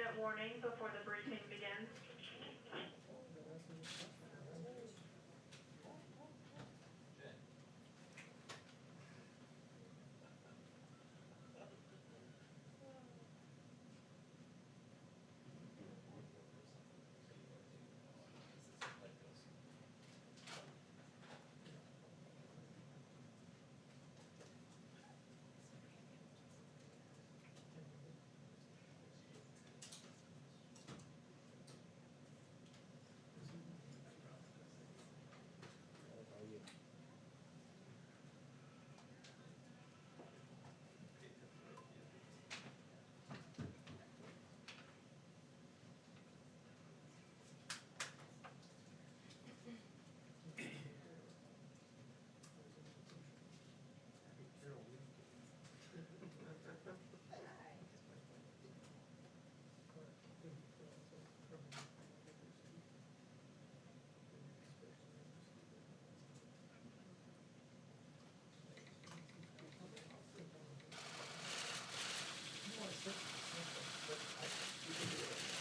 2-minute warning before the briefing begins.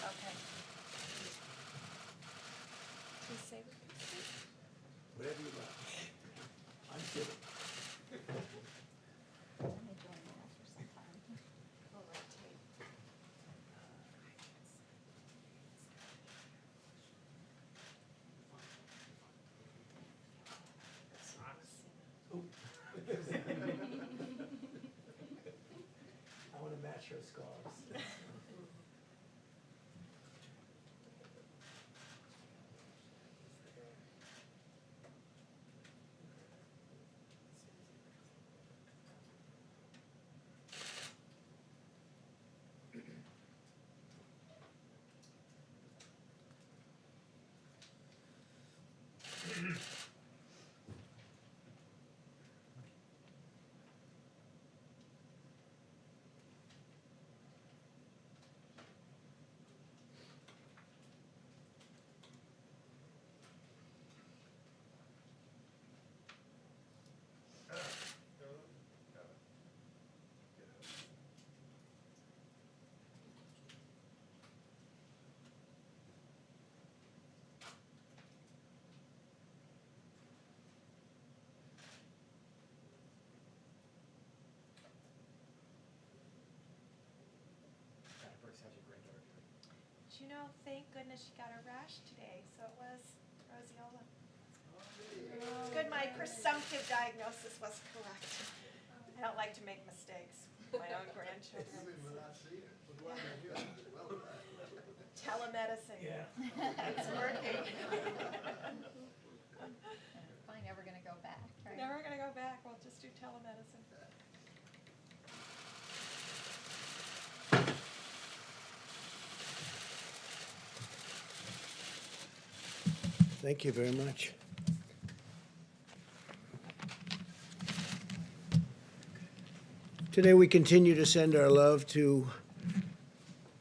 Okay. Please say Whatever you like. I'm kidding. Let me join you after some time. We'll rotate. I want to match her scarves. Brooke's such a great daughter. But you know, thank goodness she got a rash today, so it was roseola. It's good my presumptive diagnosis was correct. I don't like to make mistakes. My own grandchildren. Telemedicine. Yeah. It's working. Probably never gonna go back, right? Never gonna go back, we'll just do telemedicine. Thank you very much. Today we continue to send our love to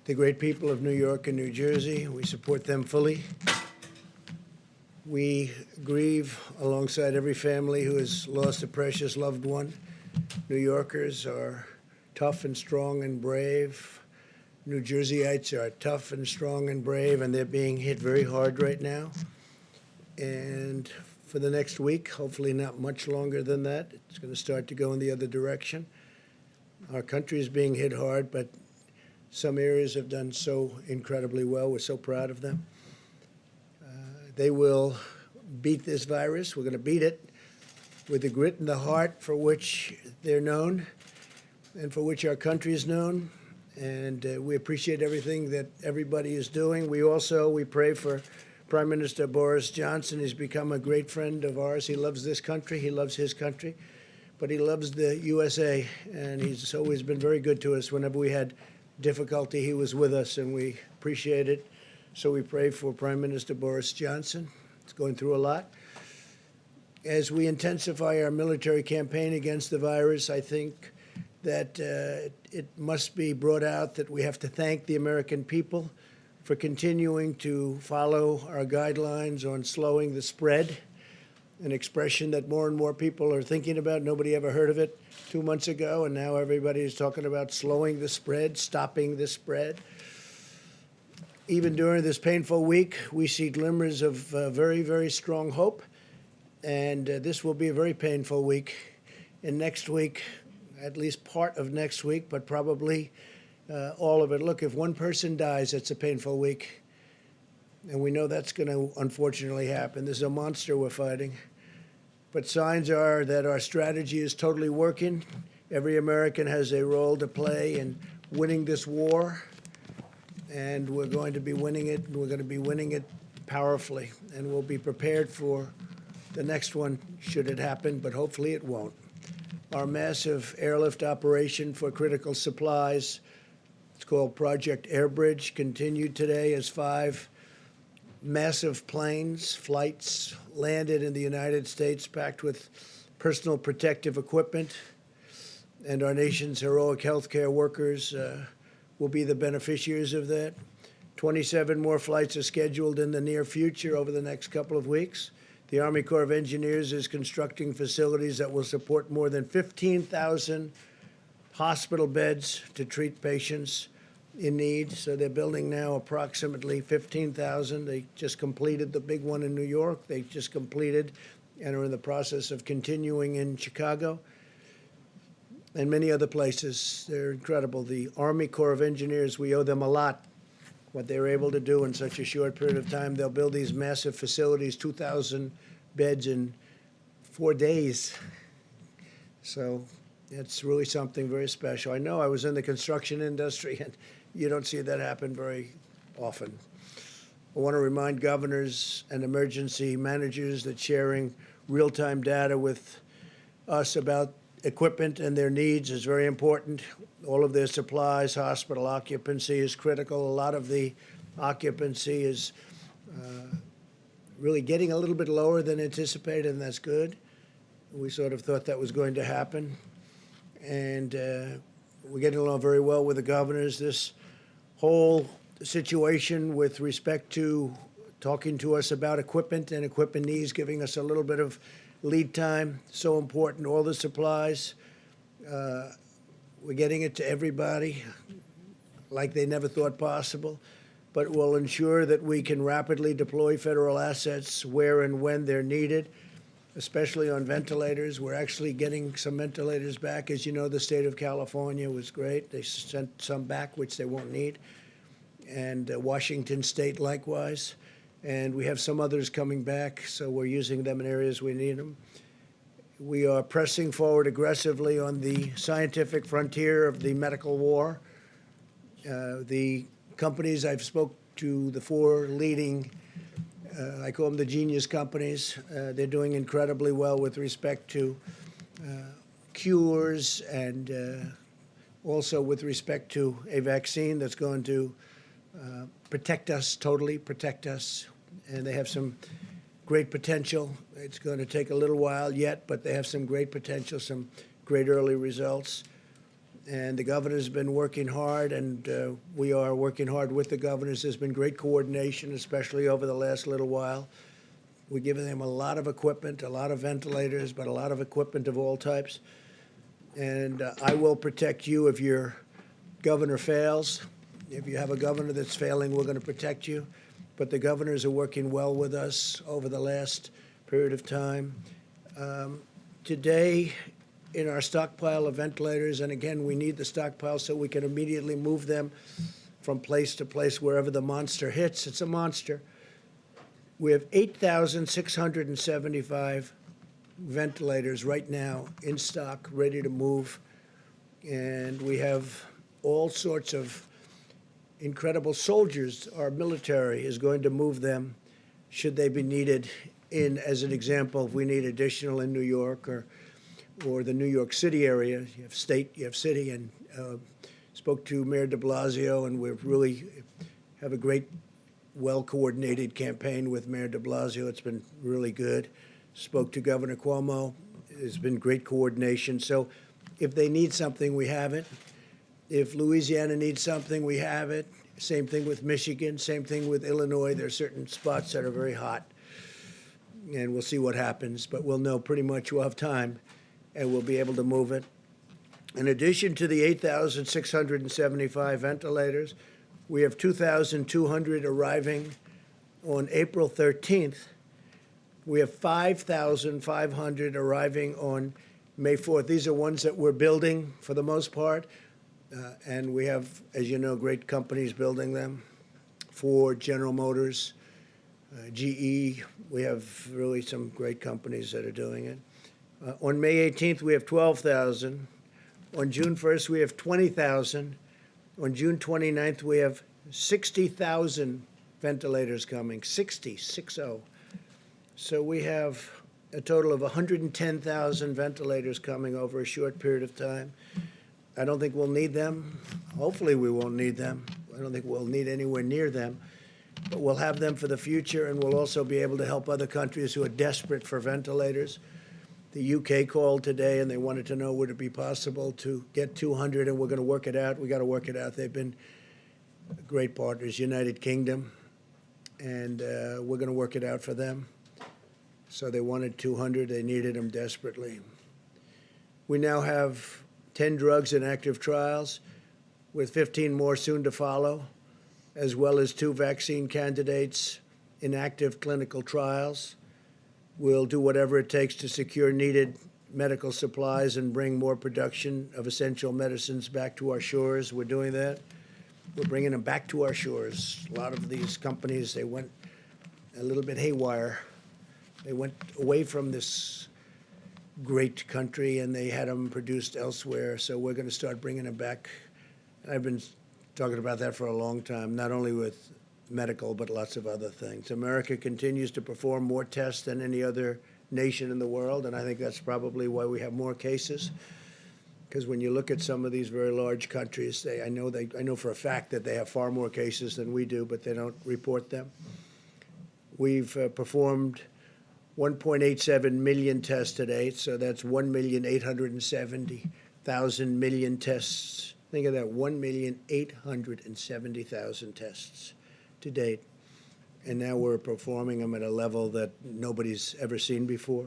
the great people of New York and New Jersey. We support them fully. We grieve alongside every family who has lost a precious loved one. New Yorkers are tough and strong and brave. New Jerseyites are tough and strong and brave, and they're being hit very hard right now. And for the next week, hopefully not much longer than that, it's going to start to go in the other direction. Our country is being hit hard, but some areas have done so incredibly well. We're so proud of them. They will beat this virus. We're going to beat it with the grit and the heart for which they're known and for which our country is known. And we appreciate everything that everybody is doing. We pray for Prime Minister Boris Johnson. He's become a great friend of ours. He loves this country. He loves his country. But he loves the USA, and he's always been very good to us. Whenever we had difficulty, he was with us, and we appreciate it. So we pray for Prime Minister Boris Johnson. He's going through a lot. As we intensify our military campaign against the virus, I think that it must be brought out that we have to thank the American people for continuing to follow our guidelines on slowing the spread, an expression that more and more people are thinking about. Nobody ever heard of it 2 months ago, and now everybody is talking about slowing the spread, stopping the spread. even during this painful week, we see glimmers of very, very strong hope. And this will be a very painful week. And next week, at least part of next week, but probably all of it. Look, if one person dies, it's a painful week. And we know that's going to unfortunately happen. This is a monster we're fighting. But signs are that our strategy is totally working. Every American has a role to play in winning this war. And we're going to be winning it. We're going to be winning it powerfully. And we'll be prepared for the next one, should it happen, but hopefully it won't. Our massive airlift operation for critical supplies, it's called Project Airbridge, continued today as 5 massive planes, flights, landed in the United States packed with personal protective equipment. And our nation's heroic healthcare workers will be the beneficiaries of that. 27 more flights are scheduled in the near future over the next couple of weeks. The Army Corps of Engineers is constructing facilities that will support more than 15,000 hospital beds to treat patients in need. So they're building now approximately 15,000. They just completed the big one in New York. They just completed and are in the process of continuing in Chicago and many other places. They're incredible. The Army Corps of Engineers, we owe them a lot. What they were able to do in such a short period of time. They'll build these massive facilities, 2,000 beds in 4 days. So it's really something very special. I know I was in the construction industry, and you don't see that happen very often. I want to remind governors and emergency managers that sharing real-time data with us about equipment and their needs is very important. All of their supplies, hospital occupancy is critical. A lot of the occupancy is really getting a little bit lower than anticipated, and that's good. We sort of thought that was going to happen. And we're getting along very well with the governors. This whole situation with respect to talking to us about equipment and equipment needs, giving us a little bit of lead time, so important. All the supplies, we're getting it to everybody like they never thought possible, but will ensure that we can rapidly deploy federal assets where and when they're needed, especially on ventilators. We're actually getting some ventilators back. As you know, the state of California was great. They sent some back, which they won't need, and Washington State likewise. And we have some others coming back, so we're using them in areas we need them. We are pressing forward aggressively on the scientific frontier of the medical war. The companies I've spoke to, the 4 leading, I call them the genius companies, they're doing incredibly well with respect to cures and also with respect to a vaccine that's going to protect us, totally protect us. And they have some great potential. It's going to take a little while yet, but they have some great potential, some great early results. And the governor's been working hard, and we are working hard with the governors. There's been great coordination, especially over the last little while. We're giving them a lot of equipment, a lot of ventilators, but a lot of equipment of all types. And I will protect you if your governor fails. If you have a governor that's failing, we're going to protect you. But the governors are working well with us over the last period of time. Today, in our stockpile of ventilators, and again, we need the stockpile so we can immediately move them from place to place wherever the monster hits. It's a monster. We have 8,675 ventilators right now in stock, ready to move. And we have all sorts of incredible soldiers. Our military is going to move them should they be needed in, as an example, if we need additional in New York or the New York City area. You have state, you have city, and spoke to Mayor de Blasio, and we really have a great, well-coordinated campaign with Mayor de Blasio. It's been really good. Spoke to Governor Cuomo. There's been great coordination. So if they need something, we have it. If Louisiana needs something, we have it. Same thing with Michigan, same thing with Illinois. There are certain spots that are very hot, and we'll see what happens, but we'll know pretty much we'll have time, and we'll be able to move it. In addition to the 8,675 ventilators, We have 2,200 arriving on April 13th. We have 5,500 arriving on May 4th. These are ones that we're building for the most part. And we have, as you know, great companies building them. Ford, General Motors, GE. We have really some great companies that are doing it. On May 18th, we have 12,000. On June 1st, we have 20,000. On June 29th, we have 60,000 ventilators coming, 60. So we have a total of 110,000 ventilators coming over a short period of time. I don't think we'll need them. Hopefully, we won't need them. I don't think we'll need anywhere near them. But we'll have them for the future, and we'll also be able to help other countries who are desperate for ventilators. The UK called today, and they wanted to know would it be possible to get 200, and we're going to work it out. We got to work it out. They've been great partners, United Kingdom, and we're going to work it out for them. So they wanted 200. They needed them desperately. We now have 10 drugs in active trials, with 15 more soon to follow, as well as 2 vaccine candidates in active clinical trials. We'll do whatever it takes to secure needed medical supplies and bring more production of essential medicines back to our shores. We're doing that. We're bringing them back to our shores. A lot of these companies, they went a little bit haywire. They went away from this great country, and they had them produced elsewhere. So we're going to start bringing them back. I've been talking about that for a long time, not only with medical, but lots of other things. America continues to perform more tests than any other nation in the world, and I think that's probably why we have more cases. Because when you look at some of these very large countries, I know for a fact that they have far more cases than we do, but they don't report them. We've performed 1.87 million tests to date, so that's 1,870,000 million tests. Think of that, 1,870,000 tests to date. And now we're performing them at a level that nobody's ever seen before.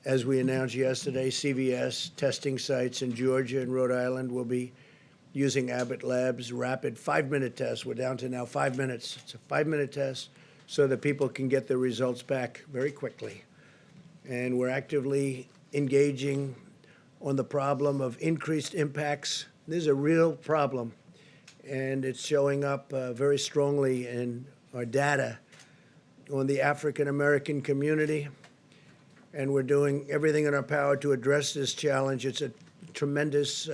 As we announced yesterday, CVS testing sites in Georgia and Rhode Island will be using Abbott Labs rapid 5-minute tests. We're down to now 5 minutes. It's a 5-minute test so that people can get their results back very quickly. And we're actively engaging on the problem of increased impacts. This is a real problem, and it's showing up very strongly in our data on the African American community, and we're doing everything in our power to address this challenge. It's a tremendous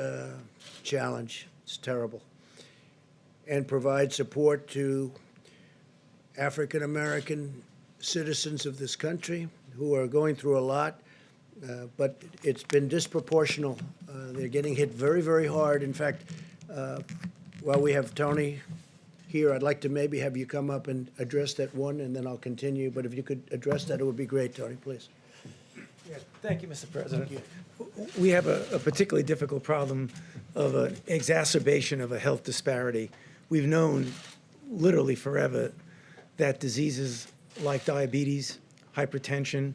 challenge. It's terrible. And provide support to African American citizens of this country who are going through a lot, but it's been disproportional. They're getting hit very, very hard. In fact, while we have Tony here, I'd like to maybe have you come up and address that one, and then I'll continue. But if you could address that, it would be great, Tony, please. Yes, thank you, Mr. President. We have a particularly difficult problem of an exacerbation of a health disparity. We've known literally forever that diseases like diabetes, hypertension,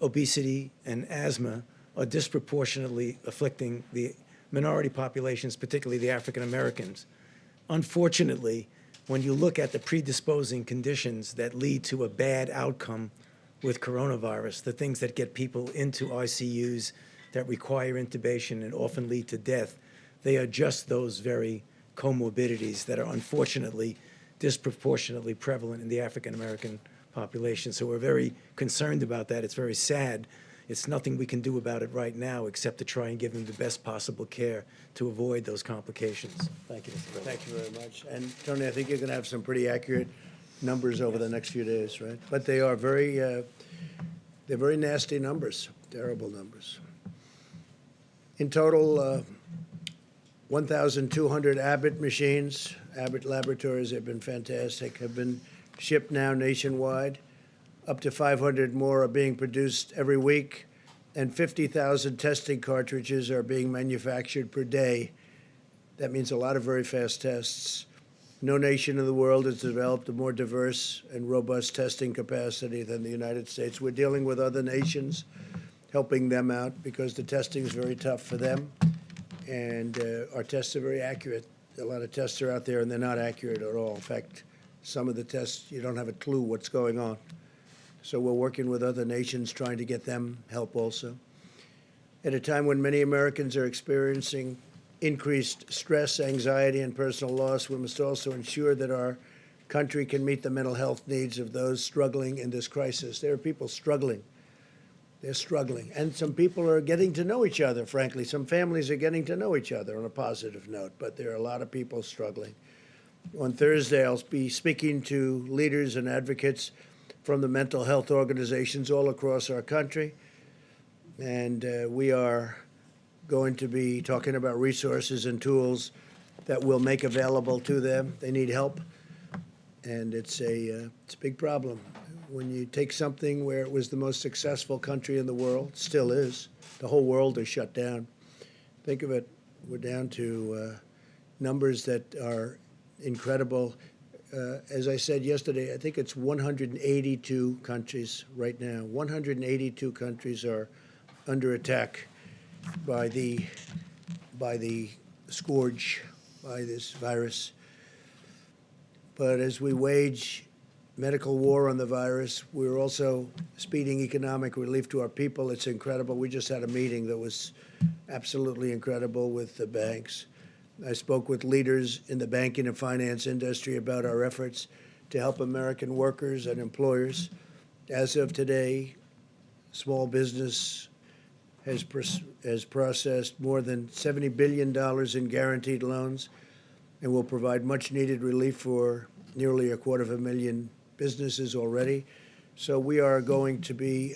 obesity, and asthma are disproportionately afflicting the minority populations, particularly the African Americans. Unfortunately, when you look at the predisposing conditions that lead to a bad outcome with coronavirus, the things that get people into ICUs that require intubation and often lead to death, they are just those very comorbidities that are unfortunately disproportionately prevalent in the African American population. So we're very concerned about that. It's very sad. It's nothing we can do about it right now except to try and give them the best possible care to avoid those complications. Thank you, Mr. President. Thank you very much. And Tony, I think you're going to have some pretty accurate numbers over the next few days, right? But they are they're very nasty numbers, terrible numbers. In total, 1,200 Abbott machines, Abbott laboratories have been fantastic, have been shipped now nationwide. Up to 500 more are being produced every week, and 50,000 testing cartridges are being manufactured per day. That means a lot of very fast tests. No nation in the world has developed a more diverse and robust testing capacity than the United States. We're dealing with other nations, helping them out because the testing is very tough for them, and our tests are very accurate. A lot of tests are out there, and they're not accurate at all. In fact, some of the tests, you don't have a clue what's going on. So we're working with other nations trying to get them help also. At a time when many Americans are experiencing increased stress, anxiety, and personal loss, we must also ensure that our country can meet the mental health needs of those struggling in this crisis. There are people struggling. They're struggling. And some people are getting to know each other, frankly. Some families are getting to know each other on a positive note, but there are a lot of people struggling. On Thursday, I'll be speaking to leaders and advocates from the mental health organizations all across our country. And we are going to be talking about resources and tools that we'll make available to them. They need help, and it's a big problem. When you take something where it was the most successful country in the world, still is, the whole world is shut down. Think of it, we're down to numbers that are incredible. As I said yesterday, I think it's 182 countries right now. 182 countries are under attack by the scourge, by this virus. But as we wage medical war on the virus, we're also speeding economic relief to our people. It's incredible. We just had a meeting that was absolutely incredible with the banks. I spoke with leaders in the banking and finance industry about our efforts to help American workers and employers. As of today, small business has processed more than $70 billion in guaranteed loans and will provide much-needed relief for nearly 250,000 businesses already. So we are going to be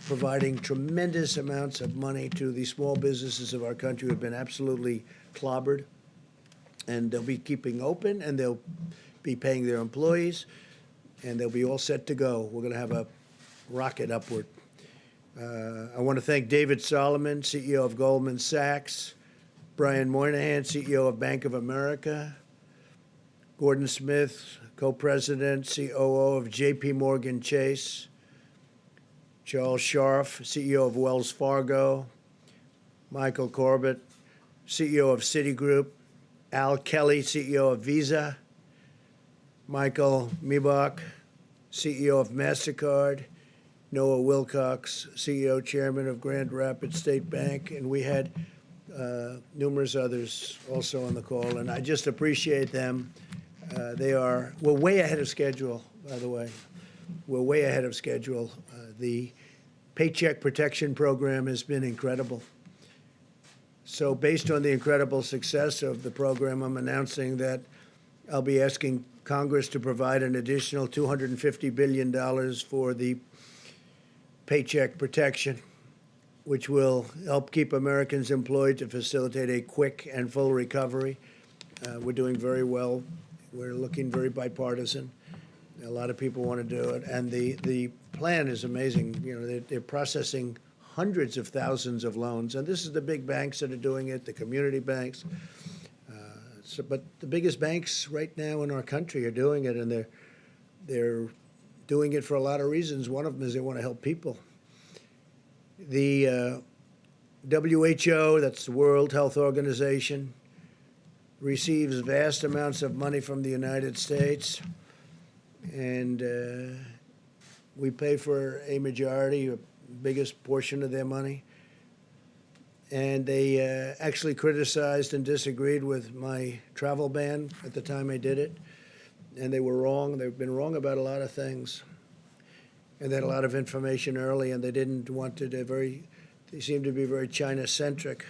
providing tremendous amounts of money to the small businesses of our country who have been absolutely clobbered. And they'll be keeping open, and they'll be paying their employees, and they'll be all set to go. We're going to have a rocket upward. I want to thank David Solomon, CEO of Goldman Sachs, Brian Moynihan, CEO of Bank of America, Gordon Smith, co-president, COO of JP Morgan Chase, Charles Scharf, CEO of Wells Fargo, Michael Corbett, CEO of Citigroup, Al Kelly, CEO of Visa, Michael Miebach, CEO of MasterCard, Noah Wilcox, CEO, Chairman of Grand Rapids State Bank, and we had numerous others also on the call, and I just appreciate them. We're way ahead of schedule, by the way. We're way ahead of schedule. The Paycheck Protection Program has been incredible. So based on the incredible success of the program, I'm announcing that I'll be asking Congress to provide an additional $250 billion for the Paycheck Protection, which will help keep Americans employed to facilitate a quick and full recovery. We're doing very well. We're looking very bipartisan. A lot of people want to do it, and the plan is amazing. You know, they're processing hundreds of thousands of loans, and this is the big banks that are doing it, the community banks. But the biggest banks right now in our country are doing it, and they're doing it for a lot of reasons. One of them is they want to help people. The WHO, that's the World Health Organization, receives vast amounts of money from the United States, and we pay for a majority, a biggest portion of their money. And they actually criticized and disagreed with my travel ban at the time I did it, and they were wrong. They've been wrong about a lot of things, and they had a lot of information early, and they didn't want to. They seemed to be very China-centric.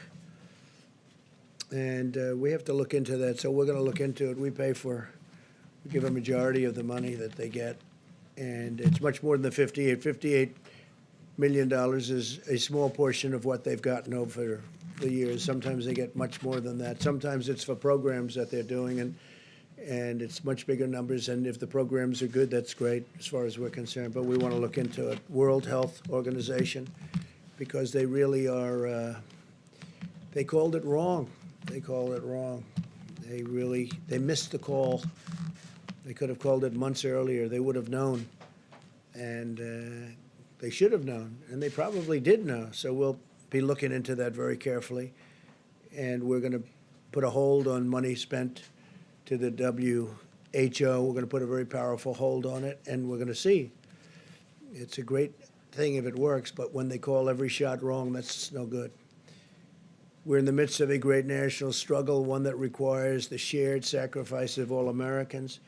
And we have to look into that. So we're going to look into it. We give a majority of the money that they get. And it's much more than the $58 million is a small portion of what they've gotten over the years. Sometimes they get much more than that. Sometimes it's for programs that they're doing, and it's much bigger numbers. And if the programs are good, that's great as far as we're concerned. But we want to look into it. World Health Organization, because they really are, they called it wrong. They call it wrong. They missed the call. They could have called it months earlier. They would have known. And they should have known. And they probably did know. So we'll be looking into that very carefully. And we're going to put a hold on money spent to the WHO. We're going to put a very powerful hold on it, and we're going to see. It's a great thing if it works, but when they call every shot wrong, that's no good. We're in the midst of a great national struggle, one that requires the shared sacrifice of all Americans.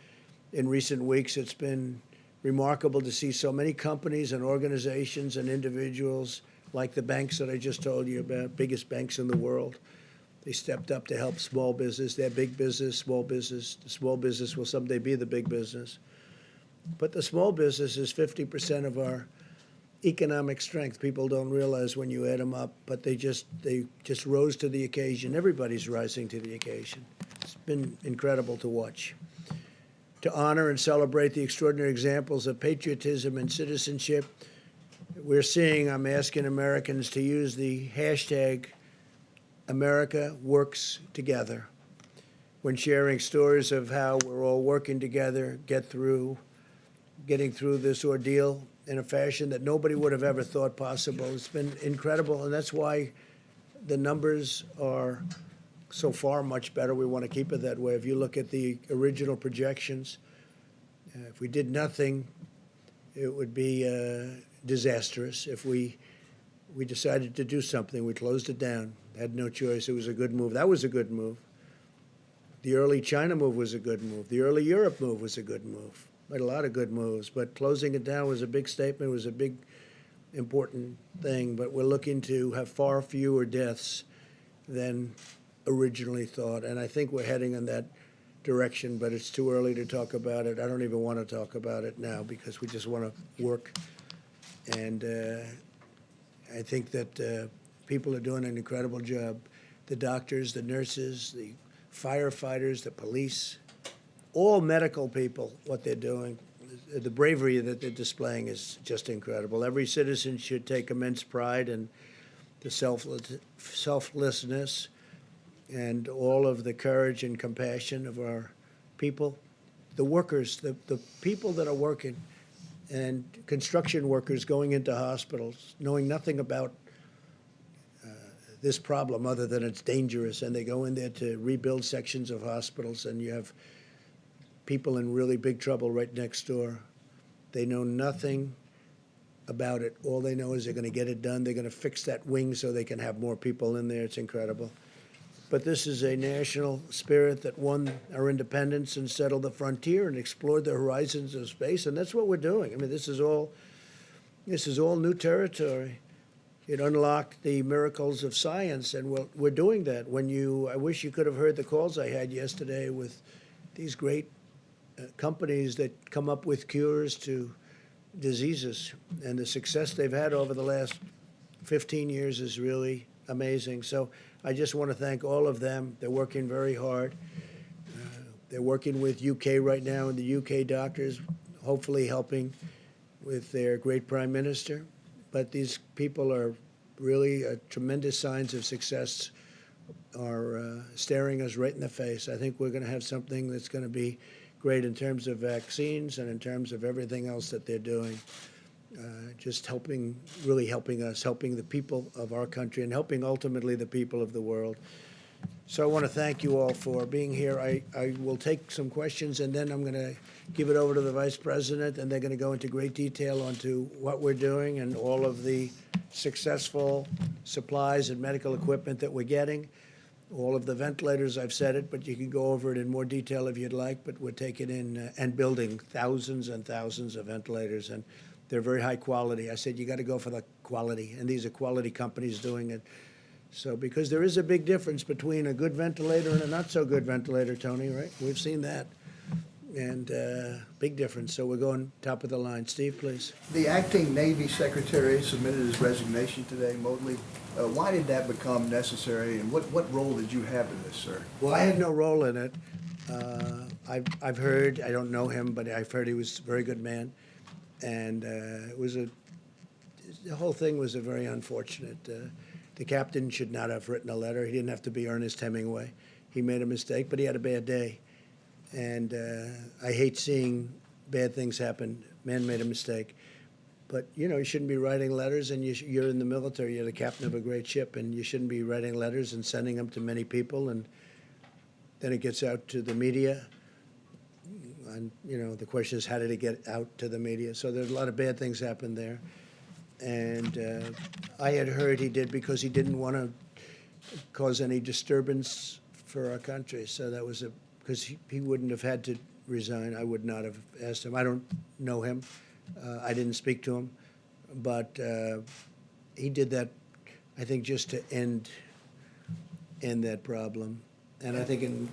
In recent weeks, it's been remarkable to see so many companies and organizations and individuals, like the banks that I just told you about, biggest banks in the world. They stepped up to help small business. They're big business, small business. The small business will someday be the big business. But the small business is 50% of our economic strength. People don't realize when you add them up, but they just rose to the occasion. Everybody's rising to the occasion. It's been incredible to watch. To honor and celebrate the extraordinary examples of patriotism and citizenship, I'm asking Americans to use the hashtag America Works Together when sharing stories of how we're all working together, getting through this ordeal in a fashion that nobody would have ever thought possible. It's been incredible, and that's why the numbers are so far much better. We want to keep it that way. If you look at the original projections, if we did nothing, it would be disastrous. If we decided to do something, we closed it down, had no choice. It was a good move. That was a good move. The early China move was a good move. The early Europe move was a good move. Made a lot of good moves, but closing it down was a big statement. It was a big, important thing. But we're looking to have far fewer deaths than originally thought, and I think we're heading in that direction. But it's too early to talk about it. I don't even want to talk about it now because we just want to work. And I think that people are doing an incredible job. The doctors, the nurses, the firefighters, the police, all medical people, what they're doing, the bravery that they're displaying is just incredible. Every citizen should take immense pride in the selflessness and all of the courage and compassion of our people, the workers, the people that are working, and construction workers going into hospitals, knowing nothing about this problem other than it's dangerous, and they go in there to rebuild sections of hospitals, and you have people in really big trouble right next door. They know nothing about it. All they know is they're going to get it done. They're going to fix that wing so they can have more people in there. It's incredible. But this is a national spirit that won our independence and settled the frontier and explored the horizons of space, and that's what we're doing. I mean, this is all new territory. It unlocked the miracles of science, and we're doing that. I wish you could have heard the calls I had yesterday with these great companies that come up with cures to diseases, and the success they've had over the last 15 years is really amazing. So I just want to thank all of them. They're working very hard. They're working with UK right now, and the UK doctors hopefully helping with their great prime minister. But these people are really tremendous signs of success are staring us right in the face. I think we're going to have something that's going to be great in terms of vaccines and in terms of everything else that they're doing. Just really helping us, helping the people of our country, and helping ultimately the people of the world. So I want to thank you all for being here. I will take some questions, and then I'm going to give it over to the Vice President, and they're going to go into great detail onto what we're doing and all of the successful supplies and medical equipment that we're getting. All of the ventilators, I've said it, but you can go over it in more detail if you'd like, but we're taking in and building thousands and thousands of ventilators, and they're very high quality. I said, you got to go for the quality, and these are quality companies doing it. So, because there is a big difference between a good ventilator and a not so good ventilator, Tony, right? We've seen that. And big difference. So we're going top of the line. Steve, please. The acting Navy Secretary submitted his resignation today, Motley. Why did that become necessary, and what role did you have in this, sir? Well, I had no role in it. I've heard, I don't know him, but I've heard he was a very good man. And the whole thing was a very unfortunate. The captain should not have written a letter. He didn't have to be Ernest Hemingway. He made a mistake, but he had a bad day. And I hate seeing bad things happen. Man made a mistake. But, you shouldn't be writing letters, and you're in the military. You're the captain of a great ship, and you shouldn't be writing letters and sending them to many people. And then it gets out to the media. And, you know, the question is, how did it get out to the media? So there's a lot of bad things happened there. And I had heard he did because he didn't want to cause any disturbance for our country. So that was because he wouldn't have had to resign. I would not have asked him. I don't know him. I didn't speak to him. But he did that, I think, just to end that problem. And I think in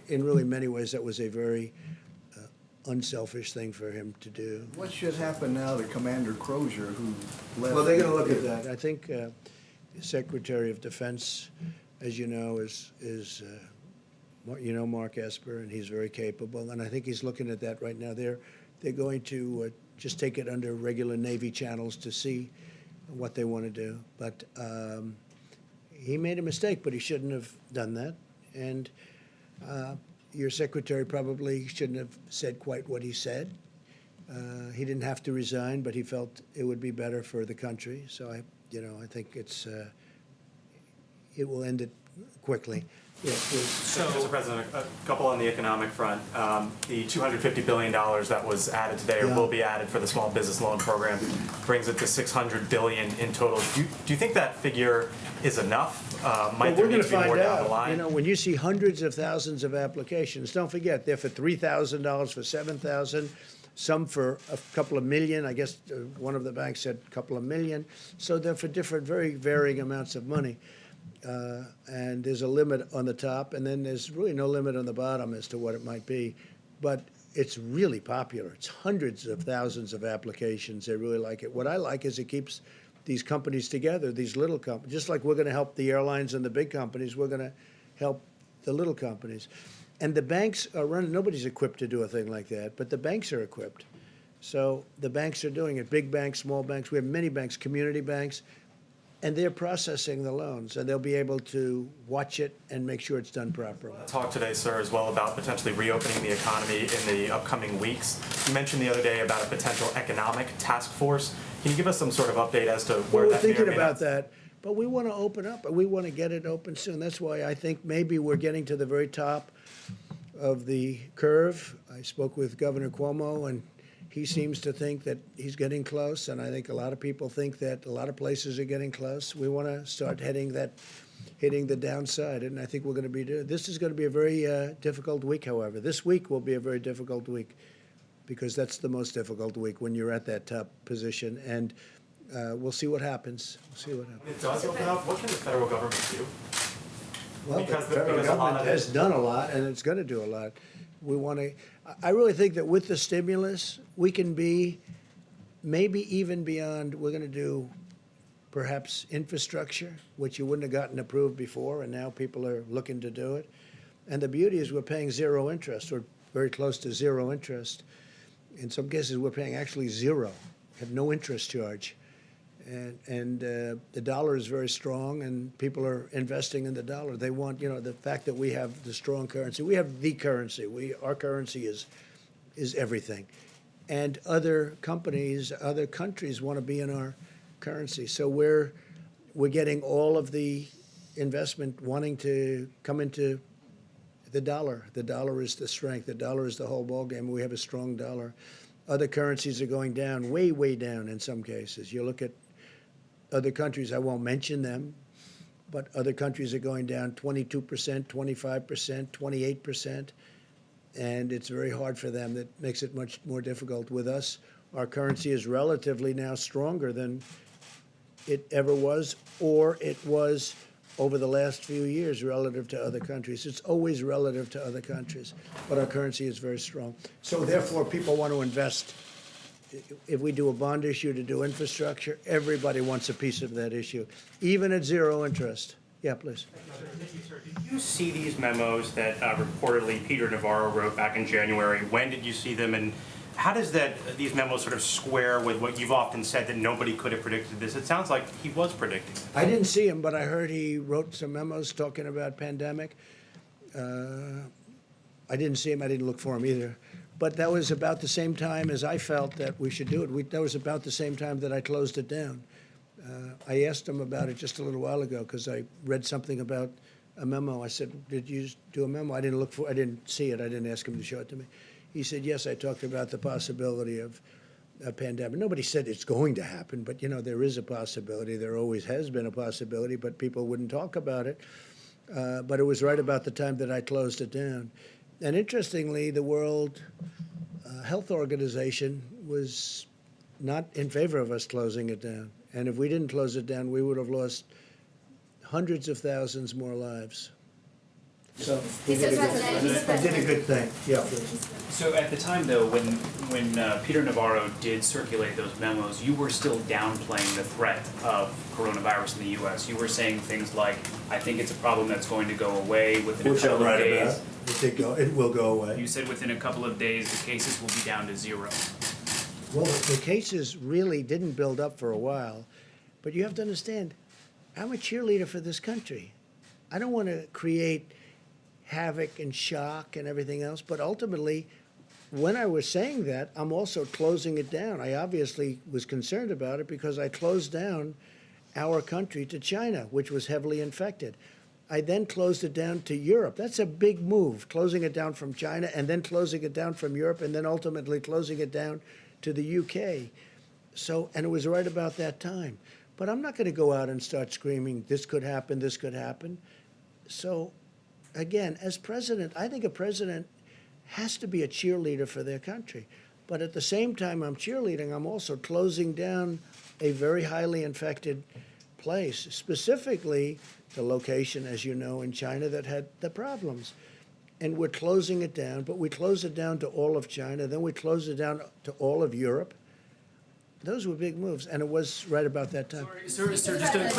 really many ways, that was a very unselfish thing for him to do. What should happen now to Commander Crozier, who left? Well, they're going to look at that. I think the Secretary of Defense, as you know, is Mark Esper, and he's very capable. And I think he's looking at that right now. They're going to just take it under regular Navy channels to see what they want to do. But he made a mistake, but he shouldn't have done that. And your secretary probably shouldn't have said quite what he said. He didn't have to resign, but he felt it would be better for the country. So I think it will end it quickly. Yeah, please. So, Mr. President, a couple on the economic front. The $250 billion that was added today, or Yeah. will be added for the small business loan program, brings it to $600 billion in total. Do you think that figure is enough? Might there We're need going to be more down the You line? know, when you see hundreds of thousands of applications, don't forget, they're for $3,000, for $7,000, some for a couple of million. I guess one of the banks said a couple of million. So they're for different, very varying amounts of money. And there's a limit on the top, and then there's really no limit on the bottom as to what it might be. But it's really popular. It's hundreds of thousands of applications. They really like it. What I like is it keeps these companies together, these little companies. Just like we're going to help the airlines and the big companies, we're going to help the little companies. And the banks are running. Nobody's equipped to do a thing like that, but the banks are equipped. So the banks are doing it. Big banks, small banks. We have many banks, community banks. And they're processing the loans, and they'll be able to watch it and make sure it's done properly. Talk today, sir, as well about potentially reopening the economy in the upcoming weeks. You mentioned the other day about a potential economic task force. Can you give us some sort of update as to where Well, we're that may or thinking may about not- that, but we want to open up. We want to get it open soon. That's why I think maybe we're getting to the very top of the curve. I spoke with Governor Cuomo, and he seems to think that he's getting close, and I think a lot of people think that a lot of places are getting close. We want to start hitting the downside, and I think we're going to be doing. This is going to be a very difficult week, however. This week will be a very difficult week because that's the most difficult week when you're at that top position, and we'll see what happens. We'll see what happens. It does open up. What can the federal government do? Well, Because the federal because a lot government of has it- done a lot, and it's going to do a lot. We want to. I really think that with the stimulus, we can be maybe even beyond. We're going to do perhaps infrastructure, which you wouldn't have gotten approved before, and now people are looking to do it. And the beauty is we're paying zero interest. We're very close to zero interest. In some cases, we're paying actually zero, have no interest charge. And the dollar is very strong, and people are investing in the dollar. They want, the fact that we have the strong currency. We have the currency. Our currency is everything. And other companies, other countries want to be in our currency. So we're getting all of the investment wanting to come into the dollar. The dollar is the strength. The dollar is the whole ballgame. We have a strong dollar. Other currencies are going down, way, way down in some cases. You look at other countries, I won't mention them, but other countries are going down 22%, 25%, 28%, and it's very hard for them. That makes it much more difficult. With us, our currency is relatively now stronger than it ever was, or it was over the last few years relative to other countries. It's always relative to other countries, but our currency is very strong. So therefore, people want to invest. If we do a bond issue to do infrastructure, everybody wants a piece of that issue, even at zero interest. Yeah, please. Did you see these memos that reportedly Peter Navarro wrote back in January? When did you see them, and how does these memos sort of square with what you've often said that nobody could have predicted this? It sounds like he was predicting. I didn't see him, but I heard he wrote some memos talking about pandemic. I didn't see him. I didn't look for him either. But that was about the same time as I felt that we should do it. That was about the same time that I closed it down. I asked him about it just a little while ago because I read something about a memo. I said, did you do a memo? I didn't see it. I didn't ask him to show it to me. He said, yes, I talked about the possibility of a pandemic. Nobody said it's going to happen, but, there is a possibility. There always has been a possibility, but people wouldn't talk about it. But it was right about the time that I closed it down. And interestingly, the World Health Organization was not in favor of us closing it down. And if we didn't close it down, we would have lost hundreds of thousands more lives. So we did a good thing. Yeah, please. So at the time, though, when Peter Navarro did circulate those memos, you were still downplaying the threat of coronavirus in the U.S. You were saying things like, "I think it's a problem that's going to go away within a Which I'm couple of right days." about. It will go away. You said within a couple of days the cases will be down to 0. Well, the cases really didn't build up for a while, but you have to understand, I'm a cheerleader for this country. I don't want to create havoc and shock and everything else, but ultimately, when I was saying that, I'm also closing it down. I obviously was concerned about it because I closed down our country to China, which was heavily infected. I then closed it down to Europe. That's a big move, closing it down from China and then closing it down from Europe and then ultimately closing it down to the UK. So, and it was right about that time. But I'm not going to go out and start screaming, this could happen, this could happen. So, again, as president, I think a president has to be a cheerleader for their country. But at the same time I'm cheerleading, I'm also closing down a very highly infected place, specifically the location, as you know, in China that had the problems. And we're closing it down, but we close it down to all of China, then we close it down to all of Europe. Those were big moves, and it was right about that time. Sir, just a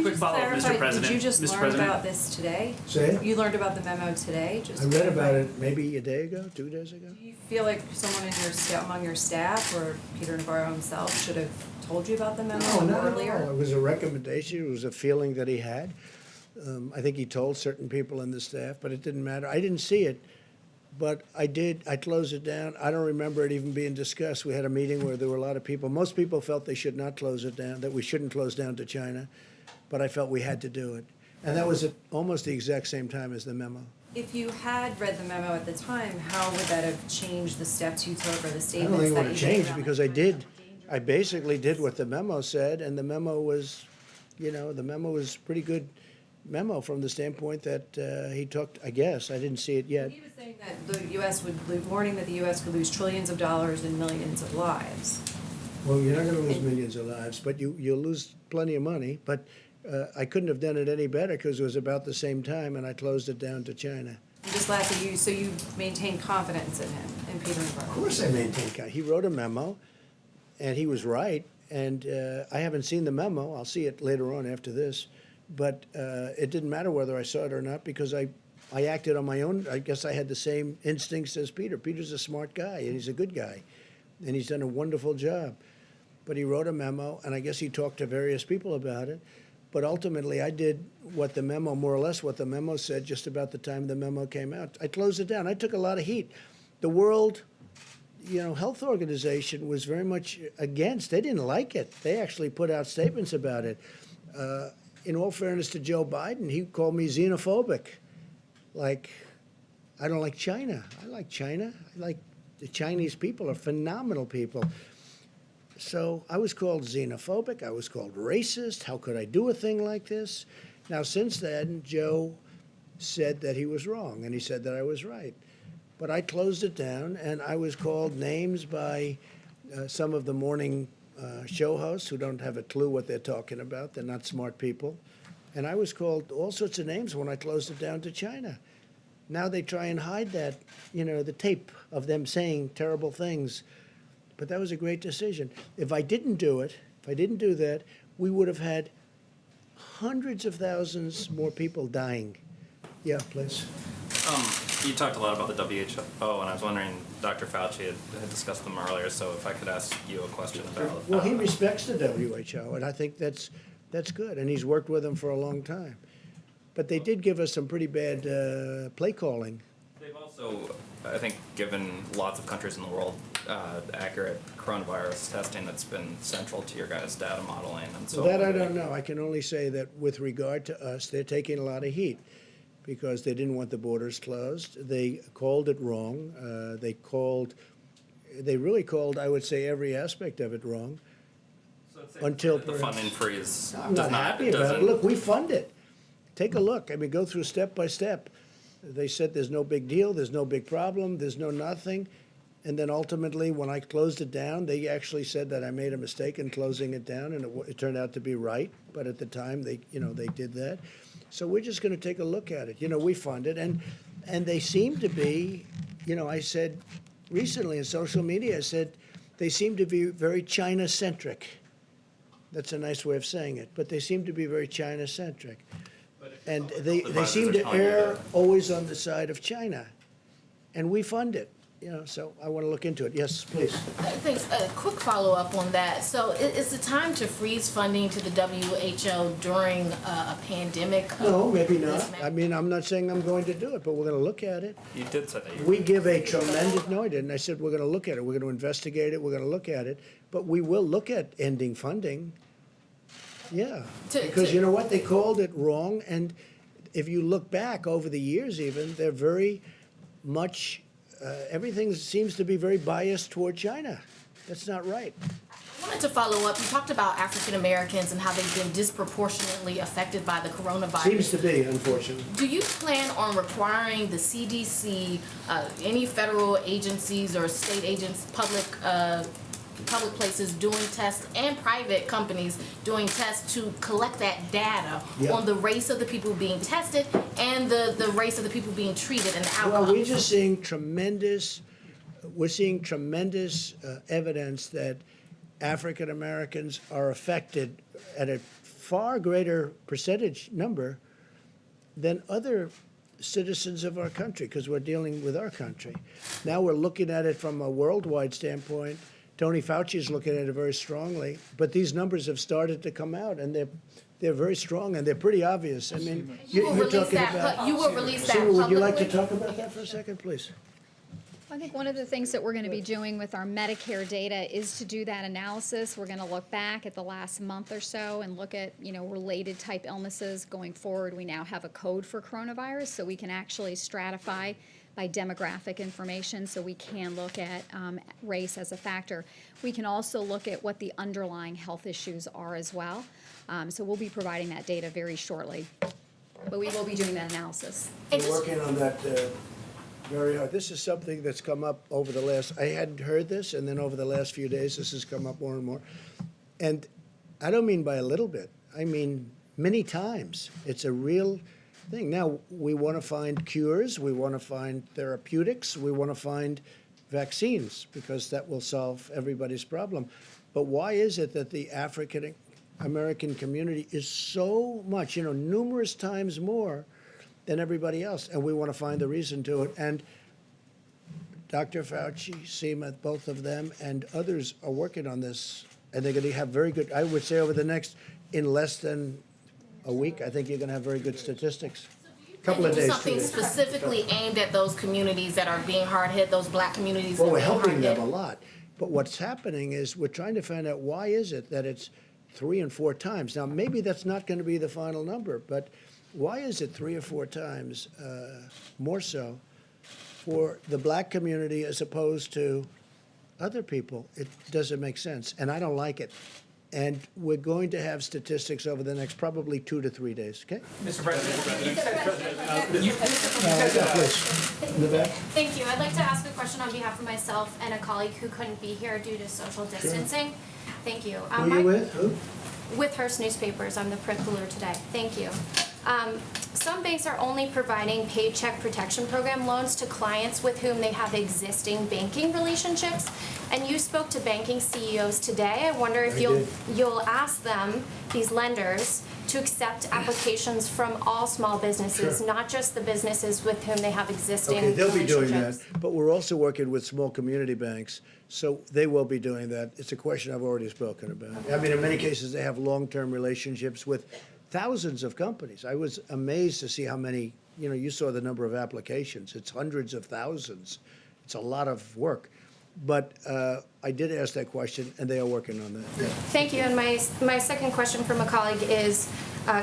quick follow-up, Mr. President. Did you just Mr. learn President. about this today? Say it? You learned about the memo today? Just I read about it maybe a day ago, 2 days ago. Do you feel like someone in your among your staff or Peter Navarro himself should have told you about the memo No, not at earlier? all. It was a recommendation, it was a feeling that he had. I think he told certain people in the staff, but it didn't matter. I didn't see it, but I did. I closed it down. I don't remember it even being discussed. We had a meeting where there were a lot of people. Most people felt they should not close it down, that we shouldn't close down to China, but I felt we had to do it. And that was at almost the exact same time as the memo. If you had read the memo at the time, how would that have changed the steps you took or the I don't statements think it that would you have made? changed around because that I time? did. I basically did what the memo said, and the memo was, the memo was pretty good memo from the standpoint that he talked, I guess, I didn't see it yet. He was saying that the U.S. warning that the U.S. could lose trillions of dollars and millions of lives. Well, you're not gonna lose millions of lives, but you'll lose plenty of money, but I couldn't have done it any better because it was about the same time and I closed it down to China. And just lastly, so you maintain confidence in him, in Peter Navarro? Of course I maintain, he wrote a memo and he was right, and I haven't seen the memo, I'll see it later on after this, but it didn't matter whether I saw it or not because I acted on my own. I guess I had the same instincts as Peter. Peter's a smart guy and he's a good guy and he's done a wonderful job. But he wrote a memo and I guess he talked to various people about it. But ultimately I did what the memo, more or less what the memo said just about the time the memo came out. I closed it down. I took a lot of heat. The World Health Organization was very much against. They didn't like it. They actually put out statements about it. In all fairness to Joe Biden, he called me xenophobic. Like, I don't like China. I like China. I like the Chinese people are phenomenal people. So I was called xenophobic. I was called racist. How could I do a thing like this? Now, since then, Joe said that he was wrong, and he said that I was right. But I closed it down, and I was called names by some of the morning show hosts who don't have a clue what they're talking about. They're not smart people. And I was called all sorts of names when I closed it down to China. Now they try and hide that, the tape of them saying terrible things. But that was a great decision. If I didn't do it, if I didn't do that, we would have had hundreds of thousands more people dying. Yeah, please. You talked a lot about the WHO, and I was wondering, Dr. Fauci had discussed them earlier, so if I could ask you a question about... Well, he respects the WHO, and I think that's good, and he's worked with them for a long time. But they did give us some pretty bad play calling. They've also, I think, given lots of countries in the world accurate coronavirus testing that's been central to your guys' data modeling and so So on. that I don't know. I can only say that with regard to us, they're taking a lot of heat because they didn't want the borders closed. They called it wrong. They really called, I would say, every aspect of it wrong. Until The funding freeze I'm does not happy about it. Look, we fund it. Take a look. I mean, go through step by step. They said there's no big deal, there's no big problem, there's no nothing. And then ultimately, when I closed it down, they actually said that I made a mistake in closing it down, and it turned out to be right. But at the time, they did that. So we're just going to take a look at it. We fund it, and they seem to be, I said recently in social media, I said they seem to be very China-centric. That's a nice way of saying it, but they seem to be very China-centric. And they seem to err always on the side of China. And we fund it, so I want to look into it. Yes, please. Thanks. A quick follow-up on that. So is it time to freeze funding to the WHO during a pandemic? No, maybe not. this I mean, I'm not saying I'm going to do it, but we're going to look at it. You did say that. We give a tremendous, no, I didn't. I said we're going to look at it. We're going to investigate it. We're going to look at it. But we will look at ending funding. Yeah. Because you know what? They called it wrong. And if you look back over the years even, they're very much, everything seems to be very biased toward China. That's not right. I wanted to follow up. You talked about African Americans and how they've been disproportionately affected by the coronavirus. Seems to be, unfortunately. Do you plan on requiring the CDC, any federal agencies or state agents, public places doing tests and private companies doing tests to collect that data on the race of the people being tested and the race of the people being treated and the outcomes? Well, we're just seeing tremendous evidence that African Americans are affected at a far greater percentage number than other citizens of our country, because we're dealing with our country. Now we're looking at it from a worldwide standpoint. Tony Fauci is looking at it very strongly, but these numbers have started to come out, and they're very strong, and they're pretty obvious. I mean, You will you're release talking that. about. You will release that Sue, publicly. would you like to talk about that for a second, please? I think one of the things that we're going to be doing with our Medicare data is to do that analysis. We're going to look back at the last month or so and look at, related type illnesses going forward. We now have a code for coronavirus, so we can actually stratify by demographic information, so we can look at race as a factor. We can also look at what the underlying health issues are as well. So we'll be providing that data very shortly. But we will be doing that analysis. We're working on that very hard. This is something that's come up over the last, I hadn't heard this, and then over the last few days, this has come up more and more. And I don't mean by a little bit. I mean many times. It's a real thing. Now, we want to find cures, we want to find therapeutics, we want to find vaccines, because that will solve everybody's problem. But why is it that the African American community is so much, numerous times more than everybody else? And we want to find the reason to it. And Dr. Fauci, Seema, both of them, and others are working on this. And they're going to have very good, I would say in less than a week, I think you're going to have very good statistics. Couple of days. Something 2 days. specifically aimed at those communities that are being hard hit, those black communities that Well, are we're being hard helping hit. them a lot. But what's happening is we're trying to find out why is it that it's 3 and 4 times. Now, maybe that's not going to be the final number, but why is it 3 or 4 times more so for the black community as opposed to other people? It doesn't make sense, and I don't like it. And we're going to have statistics over the next probably 2 to 3 days, okay? Mr. President, Please, in the back. Thank you. I'd like to ask a question on behalf of myself and a colleague who couldn't be here due to social distancing. Thank you. Who are you with? Who? With Hearst Newspapers. I'm the Prickler today. Thank you. Some banks are only providing Paycheck Protection Program loans to clients with whom they have existing banking relationships. And you spoke to banking CEOs today. I wonder if you'll ask them, these lenders, to accept applications from all small businesses, Sure. not just the businesses with whom they have existing Okay, they'll be doing that, relationships. but we're also working with small community banks, so they will be doing that. It's a question I've already spoken about. I mean, in many cases, they have long-term relationships with thousands of companies. I was amazed to see how many, you saw the number of applications. It's hundreds of thousands. It's a lot of work. But I did ask that question, and they are working on that. Thank you. And my second question from a colleague is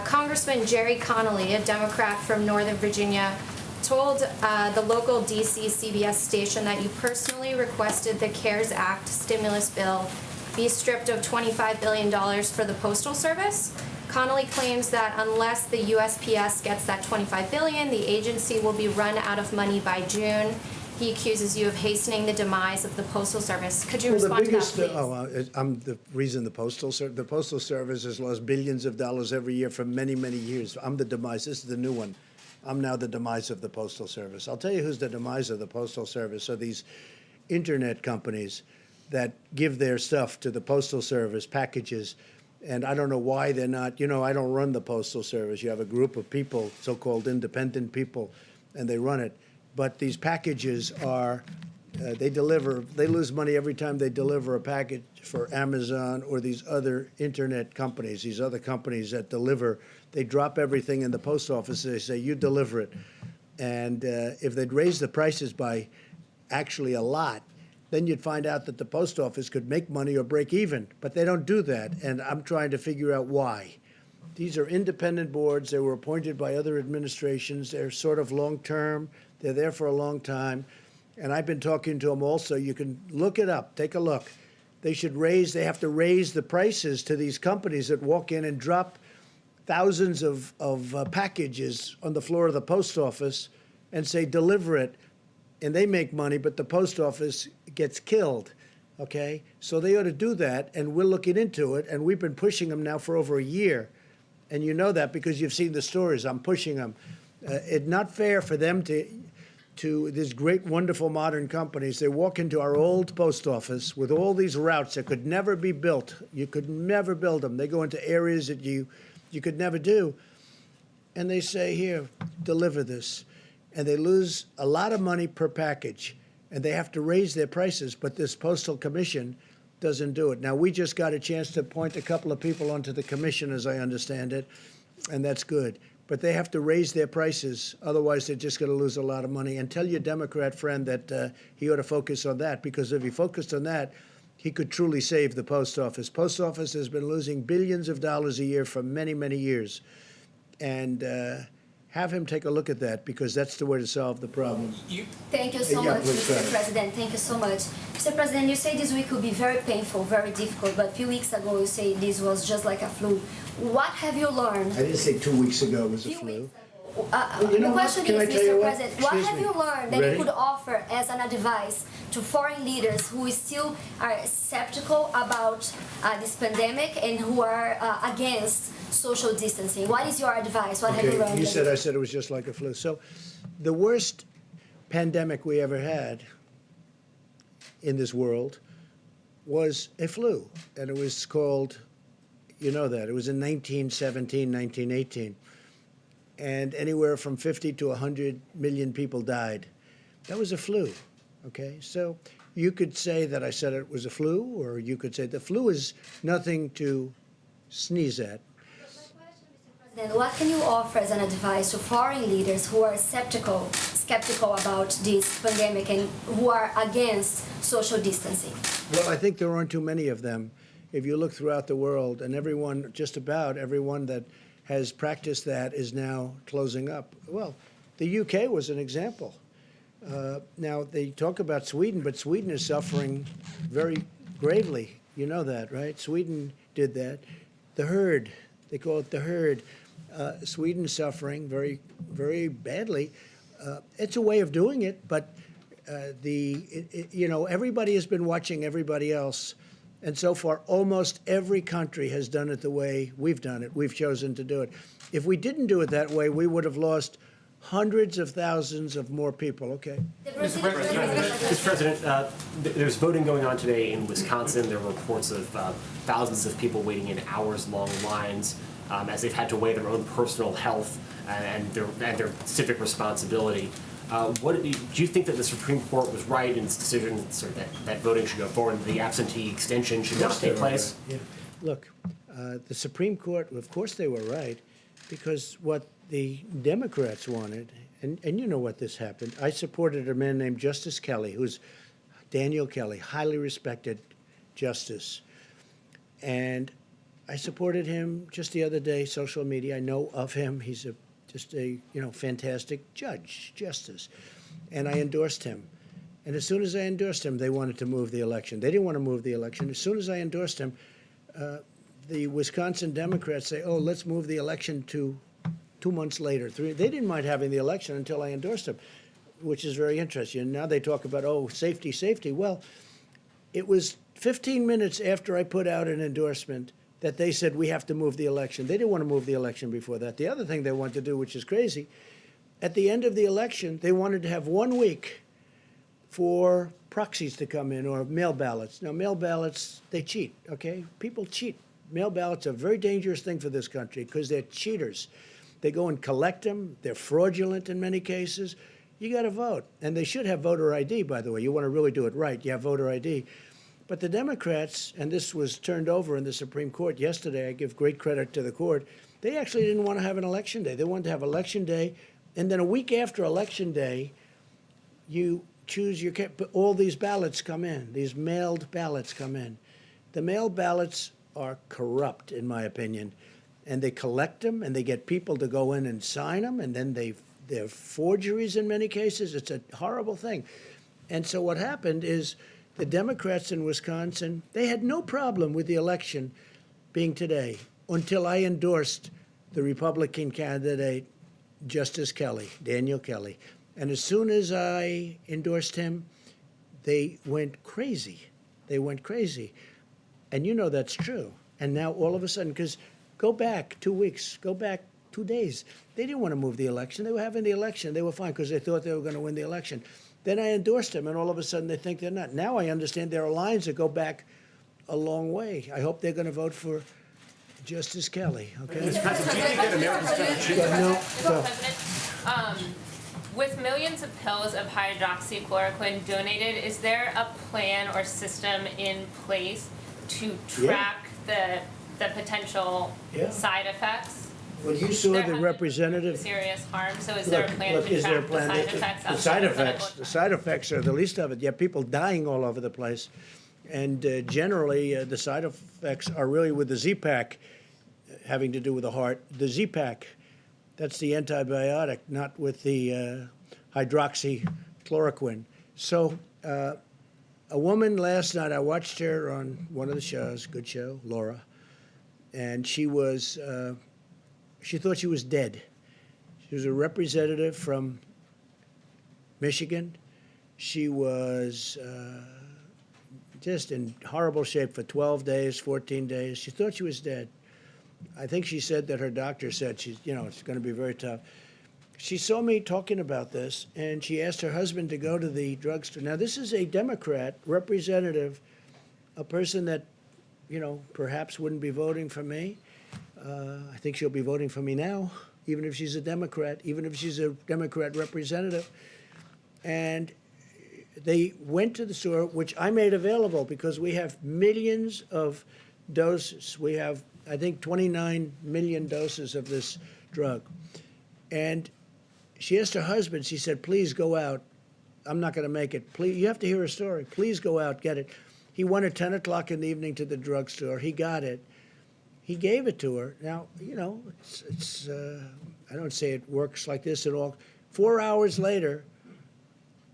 Congressman Jerry Connolly, a Democrat from Northern Virginia, told the local DC CBS station that you personally requested the CARES Act stimulus bill be stripped of $25 billion for the Postal Service. Connolly claims that unless the USPS gets that $25 billion, the agency will be run out of money by June. He accuses you of hastening the demise of the Postal Service. Could you respond to that, please? I'm the reason the Postal Service has lost billions of dollars every year for many, many years. I'm the demise. This is the new one. I'm now the demise of the Postal Service. I'll tell you who's the demise of the Postal Service. So these internet companies that give their stuff to the Postal Service, packages, and I don't know why they're not, I don't run the Postal Service. You have a group of people, so-called independent people, and they run it. But these packages are, they lose money every time they deliver a package for Amazon or these other internet companies, these other companies that deliver. They drop everything in the post office. They say, you deliver it. And if they'd raise the prices by actually a lot, then you'd find out that the post office could make money or break even. But they don't do that, and I'm trying to figure out why. These are independent boards. They were appointed by other administrations. They're sort of long-term. They're there for a long time. And I've been talking to them also. You can look it up. Take a look. They have to raise the prices to these companies that walk in and drop thousands of packages on the floor of the post office and say, deliver it. And they make money, but the post office gets killed, okay? So they ought to do that, and we're looking into it, and we've been pushing them now for over a year. And you know that because you've seen the stories. I'm pushing them. It's not fair for them to these great, wonderful modern companies. They walk into our old post office with all these routes that could never be built. You could never build them. They go into areas that you could never do. And they say, here, deliver this. And they lose a lot of money per package. And they have to raise their prices, but this Postal Commission doesn't do it. Now, we just got a chance to appoint a couple of people onto the commission, as I understand it, and that's good. But they have to raise their prices, otherwise they're just going to lose a lot of money. And tell your Democrat friend that he ought to focus on that, because if he focused on that, he could truly save the post office. Post office has been losing billions of dollars a year for many, many years. And have him take a look at that, because that's the way to solve the problem. Thank you so much, Mr. President. Thank you so much. Mr. President, you say this week will be very painful, very difficult, but a few weeks ago you say this was just like a flu. What have you learned? I didn't say 2 weeks ago it was a flu. The question is, Mr. President, what have you learned that Ready? you could offer as an advice to foreign leaders who still are skeptical about this pandemic and who are against social distancing? What is your advice? What have you learned? You said I said it was just like a flu. So the worst pandemic we ever had in this world was a flu. And it was called, you know that, it was in 1917, 1918. And anywhere from 50 to 100 million people died. That was a flu, okay? So you could say that I said it was a flu, or you could say the flu is nothing to sneeze at. Then what can you offer as an advice to foreign leaders who are skeptical about this pandemic and who are against social distancing? Well, I think there aren't too many of them. If you look throughout the world, and everyone, just about everyone that has practiced that is now closing up. Well, the UK was an example. Now, they talk about Sweden, but Sweden is suffering very gravely. You know that, right? Sweden did that. The herd, they call it the herd. Sweden's suffering very, very badly. It's a way of doing it, but everybody has been watching everybody else. And so far, almost every country has done it the way we've done it. We've chosen to do it. If we didn't do it that way, we would have lost hundreds of thousands of more people. Okay. Mr. President, there's voting going on today in Wisconsin. There are reports of thousands of people waiting in hours-long lines as they've had to weigh their own personal health and their civic responsibility. Do you think that the Supreme Court was right in its decision that voting should go forward and the absentee extension should not take place? Yeah. Look, the Supreme Court, of course they were right, because what the Democrats wanted, and you know what this happened. I supported a man named Justice Kelly, who's Daniel Kelly, highly respected justice. And I supported him just the other day, social media. I know of him. He's just a fantastic justice. And I endorsed him. And as soon as I endorsed him, they wanted to move the election. They didn't want to move the election. As soon as I endorsed him, the Wisconsin Democrats say, oh, let's move the election to 2 months later. They didn't mind having the election until I endorsed him, which is very interesting. And now they talk about, oh, safety, safety. Well, it was 15 minutes after I put out an endorsement that they said we have to move the election. They didn't want to move the election before that. The other thing they wanted to do, which is crazy, at the end of the election, they wanted to have 1 week for proxies to come in or mail ballots. Now, mail ballots, they cheat, okay? People cheat. Mail ballots are a very dangerous thing for this country because they're cheaters. They go and collect them. They're fraudulent in many cases. You got to vote. And they should have voter ID, by the way. You want to really do it right, you have voter ID. But the Democrats, and this was turned over in the Supreme Court yesterday, I give great credit to the court, they actually didn't want to have an election day. They wanted to have election day, and then a week after election day, you choose your, all these ballots come in, these mailed ballots come in. The mail ballots are corrupt, in my opinion, and they collect them, and they get people to go in and sign them, and then they're forgeries in many cases. It's a horrible thing. And so what happened is, the Democrats in Wisconsin, they had no problem with the election being today until I endorsed the Republican candidate, Justice Kelly, Daniel Kelly. And as soon as I endorsed him, they went crazy. They went crazy. And you know that's true. And now all of a sudden, because go back 2 weeks, go back 2 days, they didn't want to move the election. They were having the election. They were fine because they thought they were going to win the election. Then I endorsed him, and all of a sudden they think they're not. Now I understand there are lines that go back a long way. I hope they're going to vote for Justice Kelly, okay? Mr. President, do you think that Americans can choose? No, President, with millions of pills of hydroxychloroquine donated, is there a plan or system in place to track the potential Yeah. side effects? Well, you saw There the have representative. Serious harm, so is there a plan to is there a track the plan? side effects? The outside side of effects, clinical the side effects are the least of it. You have people dying all over the place. And generally, the side effects are really with the Z-Pak, having to do with the heart. The Z-Pak, that's the antibiotic, not with the hydroxychloroquine. So a woman last night, I watched her on one of the shows, good show, Laura, and she was, she thought she was dead. She was a representative from Michigan. She was just in horrible shape for 12 days, 14 days. She thought she was dead. I think she said that her doctor said she's, it's going to be very tough. She saw me talking about this, and she asked her husband to go to the drugstore. Now, this is a Democrat representative, a person that, perhaps wouldn't be voting for me. I think she'll be voting for me now, even if she's a Democrat, even if she's a Democrat representative. And they went to the store, which I made available because we have millions of doses. We have, I think, 29 million doses of this drug. And she asked her husband, she said, please go out. I'm not going to make it. Please, you have to hear her story. Please go out, get it. He went at 10 o'clock in the evening to the drugstore. He got it. He gave it to her. Now, it's I don't say it works like this at all. 4 hours later,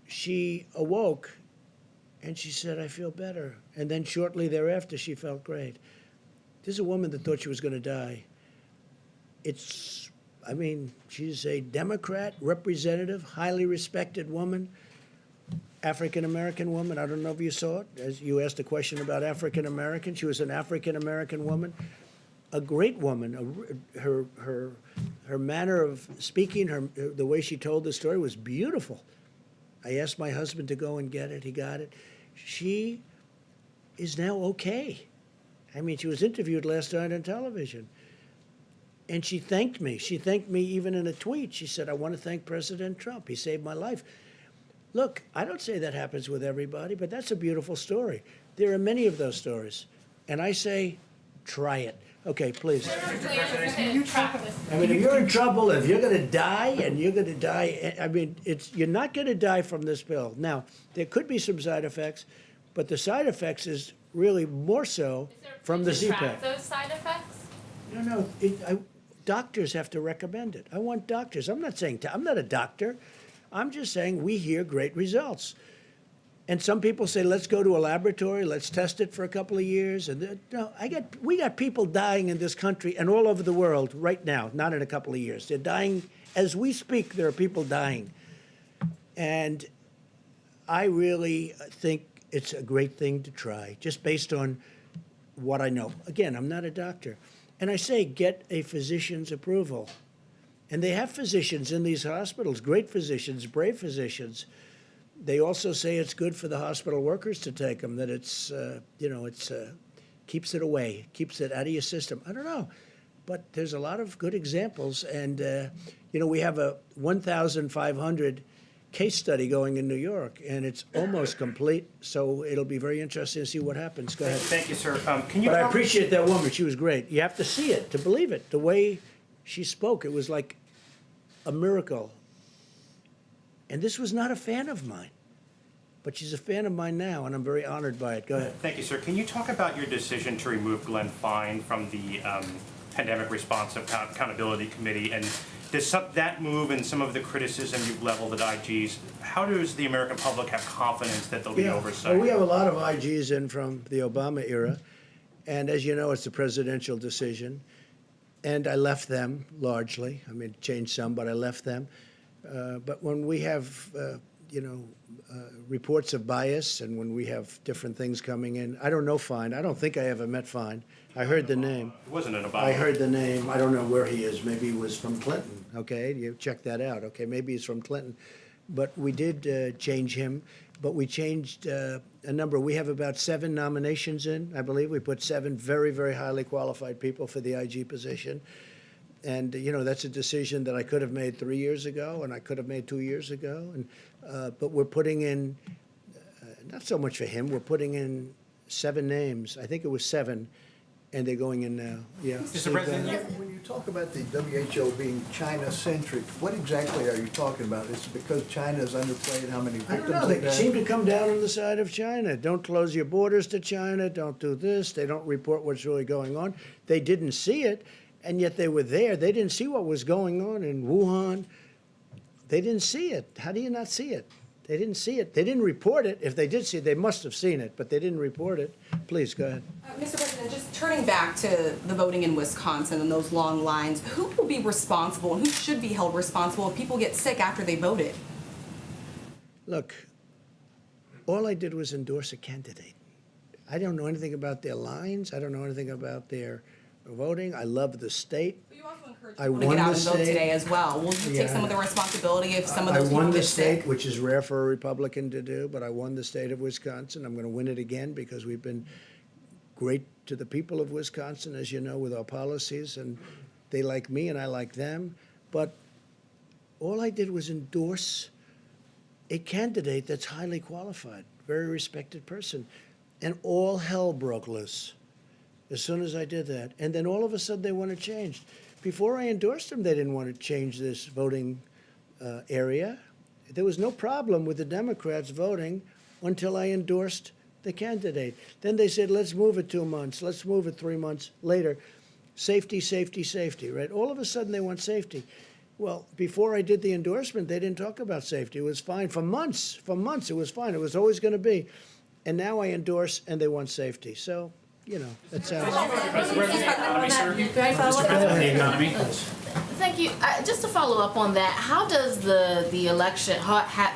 she awoke, and she said, I feel better. And then shortly thereafter, she felt great. This is a woman that thought she was going to die. She's a Democrat representative, highly respected woman, African-American woman. I don't know if you saw it. As you asked a question about African-American, she was an African-American woman, a great woman. Her manner of speaking, the way she told the story was beautiful. I asked my husband to go and get it. He got it. She is now okay. She was interviewed last night on television. And she thanked me. She thanked me even in a tweet. She said, I want to thank President Trump. He saved my life. Look, I don't say that happens with everybody, but that's a beautiful story. There are many of those stories. And I say, try it. Okay, please. Can you track this? I mean, if you're in trouble, if you're gonna die, and you're gonna die, I mean, you're not gonna die from this pill. Now, there could be some side effects, but the side effects is really more so from the Is there a way to Z-Pack. track those side effects? No, doctors have to recommend it. I want doctors. I'm not saying, I'm not a doctor. I'm just saying we hear great results. And some people say, let's go to a laboratory, let's test it for a couple of years. And no, we got people dying in this country and all over the world right now, not in a couple of years. They're dying, as we speak, there are people dying. And I really think it's a great thing to try, just based on what I know. Again, I'm not a doctor. And I say, get a physician's approval. And they have physicians in these hospitals, great physicians, brave physicians. They also say it's good for the hospital workers to take them, that it's, keeps it away, keeps it out of your system. I don't know. But there's a lot of good examples. And, we have a 1,500 case study going in New York, and it's almost complete. So it'll be very interesting to see what happens. Go ahead. Thank you, sir. I appreciate that woman. She was great. You have to see it to believe it. The way she spoke, it was like a miracle. And this was not a fan of mine, but she's a fan of mine now, and I'm very honored by it. Go ahead. Thank you, sir. Can you talk about your decision to remove Glenn Fine from the Pandemic Response Accountability Committee? And does that move and some of the criticism you've leveled at IGs, how does the American public have confidence that there'll be oversight? Well, we have a lot of IGs in from the Obama era, and as you know, it's a presidential decision. And I left them largely. I mean, changed some, but I left them. But when we have, reports of bias, and when we have different things coming in, I don't know Fine. I don't think I ever met Fine. I heard the name. It wasn't an Obama. I heard the name. I don't know where he is. Maybe he was from Clinton. Okay, you check that out. Okay, maybe he's from Clinton. But we did change him. But we changed a number. We have about 7 nominations in, I believe. We put 7 very, very highly qualified people for the IG position. And, that's a decision that I could have made 3 years ago, and I could have made 2 years ago. And but we're putting in, not so much for him, we're putting in 7 names. I think it was 7, and they're going in now. Yeah. Mr. President, when you talk about the WHO being China-centric, what exactly are you talking about? Is it because China's underplayed how many I victims don't know. they've They had? seem to come down on the side of China. Don't close your borders to China. Don't do this. They don't report what's really going on. They didn't see it, and yet they were there. They didn't see what was going on in Wuhan. They didn't see it. How do you not see it? They didn't see it. They didn't report it. If they did see it, they must have seen it, but they didn't report it. Please, go ahead. Mr. President, just turning back to the voting in Wisconsin and those long lines, who will be responsible and who should be held responsible if people get sick after they voted? Look, all I did was endorse a candidate. I don't know anything about their lines. I don't know anything about their voting. I love the state. I To get won out the and vote today state. as well. Will you take some of the responsibility if some of those I people won the get sick? state, which is rare for a Republican to do, but I won the state of Wisconsin. I'm going to win it again because we've been great to the people of Wisconsin, as you know, with our policies, and they like me and I like them. But all I did was endorse a candidate that's highly qualified, very respected person, and all hell broke loose as soon as I did that. And then all of a sudden they want to change. Before I endorsed them, they didn't want to change this voting area. There was no problem with the Democrats voting until I endorsed the candidate. Then they said, let's move it 2 months. Let's move it 3 months later. Safety, safety, safety, right? All of a sudden they want safety. Well, before I did the endorsement, they didn't talk about safety. It was fine for months. For months, it was fine. It was always going to be. And now I endorse, and they want safety. So, that sounds... Thank you. Just to follow up on that, how does the election,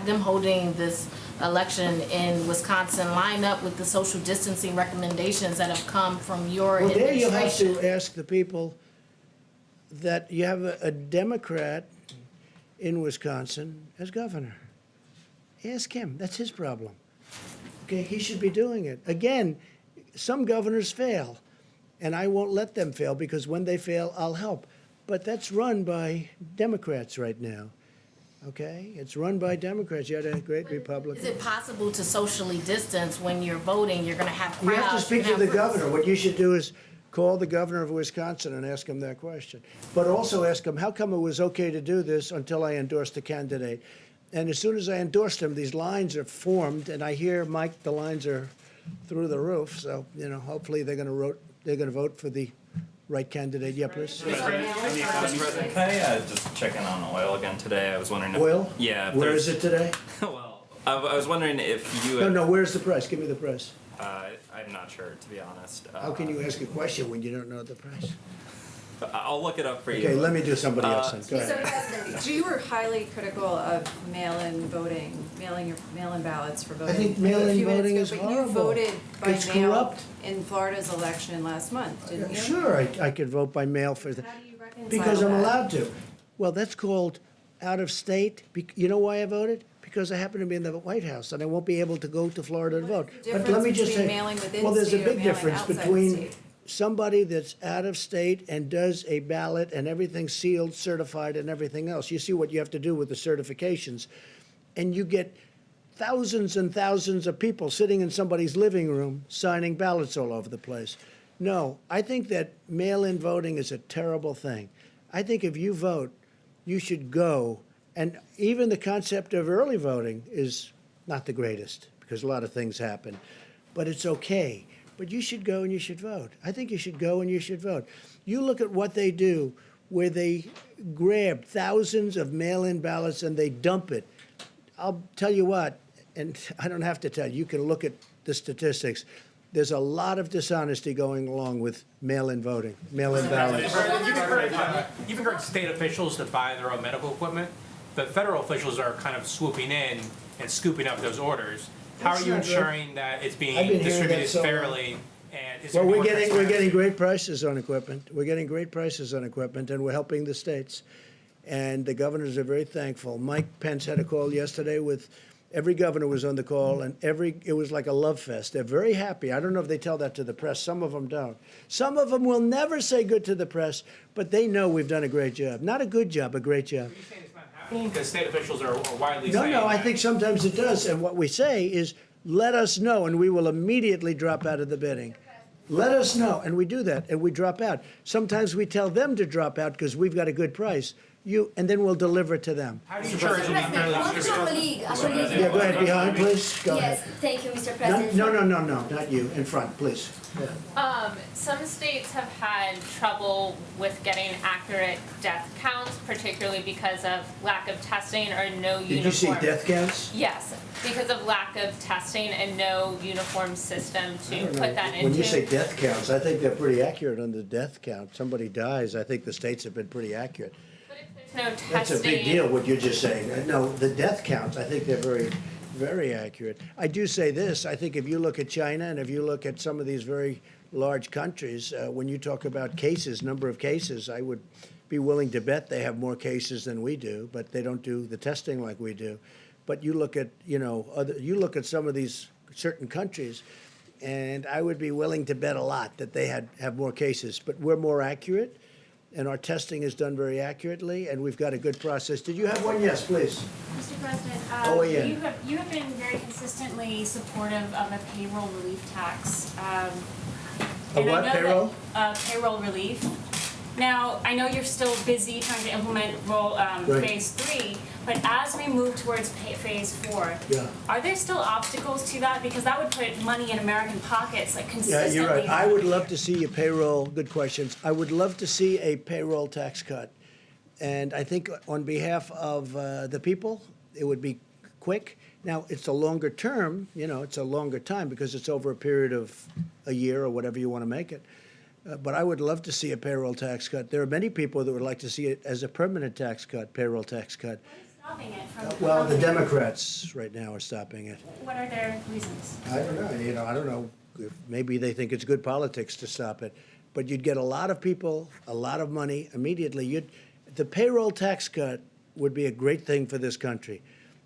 them holding this election in Wisconsin line up with the social distancing recommendations that have come from your Well, there administration? you have to ask the people that you have a Democrat in Wisconsin as governor. Ask him. That's his problem. Okay, he should be doing it. Again, some governors fail, and I won't let them fail because when they fail, I'll help. But that's run by Democrats right now. Okay? It's run by Democrats. You had a great Republican. Is it possible to socially distance when you're voting? You're going to have crowds. You have to speak you're to the gonna have governor. What you should do is call the governor of Wisconsin and ask him that question. But also ask him, how come it was okay to do this until I endorsed the candidate? And as soon as I endorsed him, these lines are formed, and I hear, Mike, the lines are through the roof. So, hopefully they're going to vote for the right candidate. Yeah, please. Mr. President, can I just check in on oil again today? I was wondering if... Oil? Yeah. if Where there's- is it today? Well, I was wondering if you... No, where's the price? Give me the price. I'm not sure, to be honest. How can you ask a question when you don't know the price? I'll look it up for you. Okay, let me do somebody else then. Go ahead. So you were highly critical of mail-in voting, mail-in ballots for voting. I think a mail-in few minutes voting ago, is But horrible. you voted by It's mail corrupt. in Florida's election last month, didn't you? Sure, I could vote by mail for the, How do you reconcile because I'm that? allowed to. Well, that's called out of state. You know why I voted? Because I happen to be in the White House and I won't be able to go to Florida to vote. the But let me difference just between say, mailing within well, there's a state or big mailing difference outside the between state? somebody that's out of state and does a ballot and everything's sealed, certified, and everything else. You see what you have to do with the certifications. And you get thousands and thousands of people sitting in somebody's living room signing ballots all over the place. No, I think that mail-in voting is a terrible thing. I think if you vote, you should go. And even the concept of early voting is not the greatest because a lot of things happen. But it's okay. But you should go and you should vote. I think you should go and you should vote. You look at what they do, where they grab thousands of mail-in ballots and they dump it. I'll tell you what, and I don't have to tell you, you can look at the statistics. There's a lot of dishonesty going along with mail-in voting, mail-in ballots. You've encouraged state officials to buy their own medical equipment. The federal officials are kind of swooping in and scooping up those orders. How That's are you not right. ensuring that it's I've being been hearing that distributed so long. fairly and is Well, there we're more getting transparency? great prices on equipment. We're getting great prices on equipment, and we're helping the states. And the governors are very thankful. Mike Pence had a call yesterday with every governor was on the call, and it was like a love fest. They're very happy. I don't know if they tell that to the press. Some of them don't. Some of them will never say good to the press, but they know we've done a great job. Not a good job, a great job. Because state officials are widely No, saying no, I that. think sometimes it does. And what we say is, let us know, and we will immediately drop out of the bidding. Let us know, and we do that, and we drop out. Sometimes we tell them to drop out because we've got a good price. And then we'll deliver it to them. How do you ensure it's being fairly One distributed? colleague. Yeah, go ahead, behind, please. Go Yes, ahead. thank you, Mr. President. No, not you. In front, please. Some states have had trouble with getting accurate death counts, particularly because of lack of testing or no uniform. Did you see death counts? Yes, because of lack of testing and no uniform system to put that into. When you say death counts, I think they're pretty accurate on the death count. Somebody dies, I think the states have been pretty accurate. There's no testing. That's a big deal, what you're just saying. No, the death counts, I think they're very, very accurate. I do say this, I think if you look at China and if you look at some of these very large countries, when you talk about cases, number of cases, I would be willing to bet they have more cases than we do, but they don't do the testing like we do. But you look at, you look at some of these certain countries, and I would be willing to bet a lot that they have more cases. But we're more accurate, and our testing is done very accurately, and we've got a good process. Did you have one? Yes, please. Mr. President, Oh, yeah. you have been very consistently supportive of a payroll relief tax. A And I what, know payroll? that, payroll relief. Now, I know you're still busy trying to implement Right. phase 3, but as we move towards phase 4, Yeah. are there still obstacles to that? Because that would put money in American pockets, like Yeah, consistently. you're right. I would love to see a payroll, good questions. I would love to see a payroll tax cut. And I think on behalf of the people, it would be quick. Now, it's a longer term, it's a longer time because it's over a period of a year or whatever you want to make it. But I would love to see a payroll tax cut. There are many people that would like to see it as a permanent tax cut, payroll tax cut. Stopping it from. Well, the Democrats right now are stopping it. What are their reasons? I don't know. I don't know. If maybe they think it's good politics to stop it, but you'd get a lot of people, a lot of money immediately. The payroll tax cut would be a great thing for this country.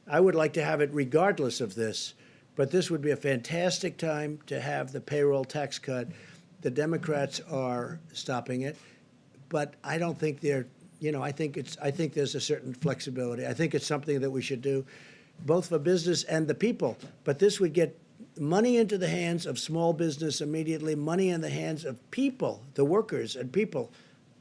I would like to have it regardless of this, but this would be a fantastic time to have the payroll tax cut. The Democrats are stopping it, but I don't think they're. I think there's a certain flexibility. I think it's something that we should do, both for business and the people. But this would get money into the hands of small business immediately, money in the hands of people, the workers and people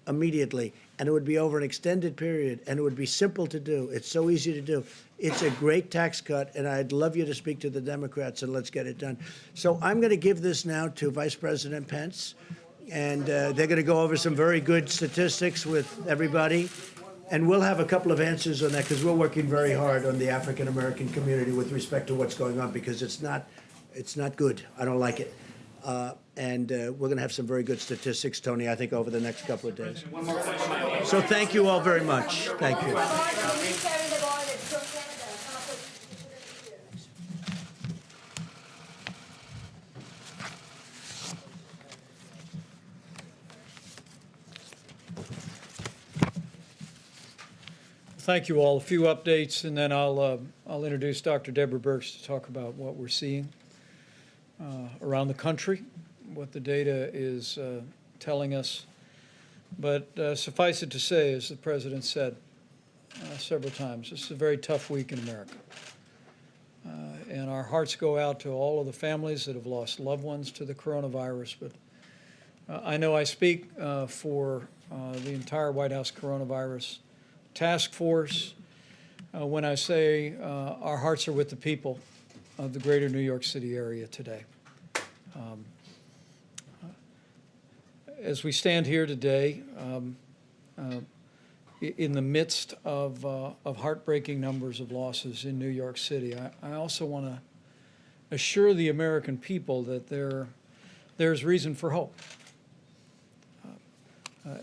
immediately, and it would be over an extended period, and it would be simple to do. It's so easy to do. It's a great tax cut, and I'd love you to speak to the Democrats and let's get it done. So I'm going to give this now to Vice President Pence, and they're going to go over some very good statistics with everybody. And we'll have a couple of answers on that because we're working very hard on the African American community with respect to what's going on because it's not good. I don't like it. And we're going to have some very good statistics, Tony, I think over the next couple of days. So thank you all very much. Thank you. Thank you all. A few updates, and then I'll introduce Dr. Deborah Birx to talk about what we're seeing around the country, what the data is telling us. But suffice it to say, as the President said several times, this is a very tough week in America. And our hearts go out to all of the families that have lost loved ones to the coronavirus. But I know I speak for the entire White House coronavirus task force when I say our hearts are with the people of the greater New York City area today. As we stand here today, in the midst of heartbreaking numbers of losses in New York City, I also want to assure the American people that there's reason for hope.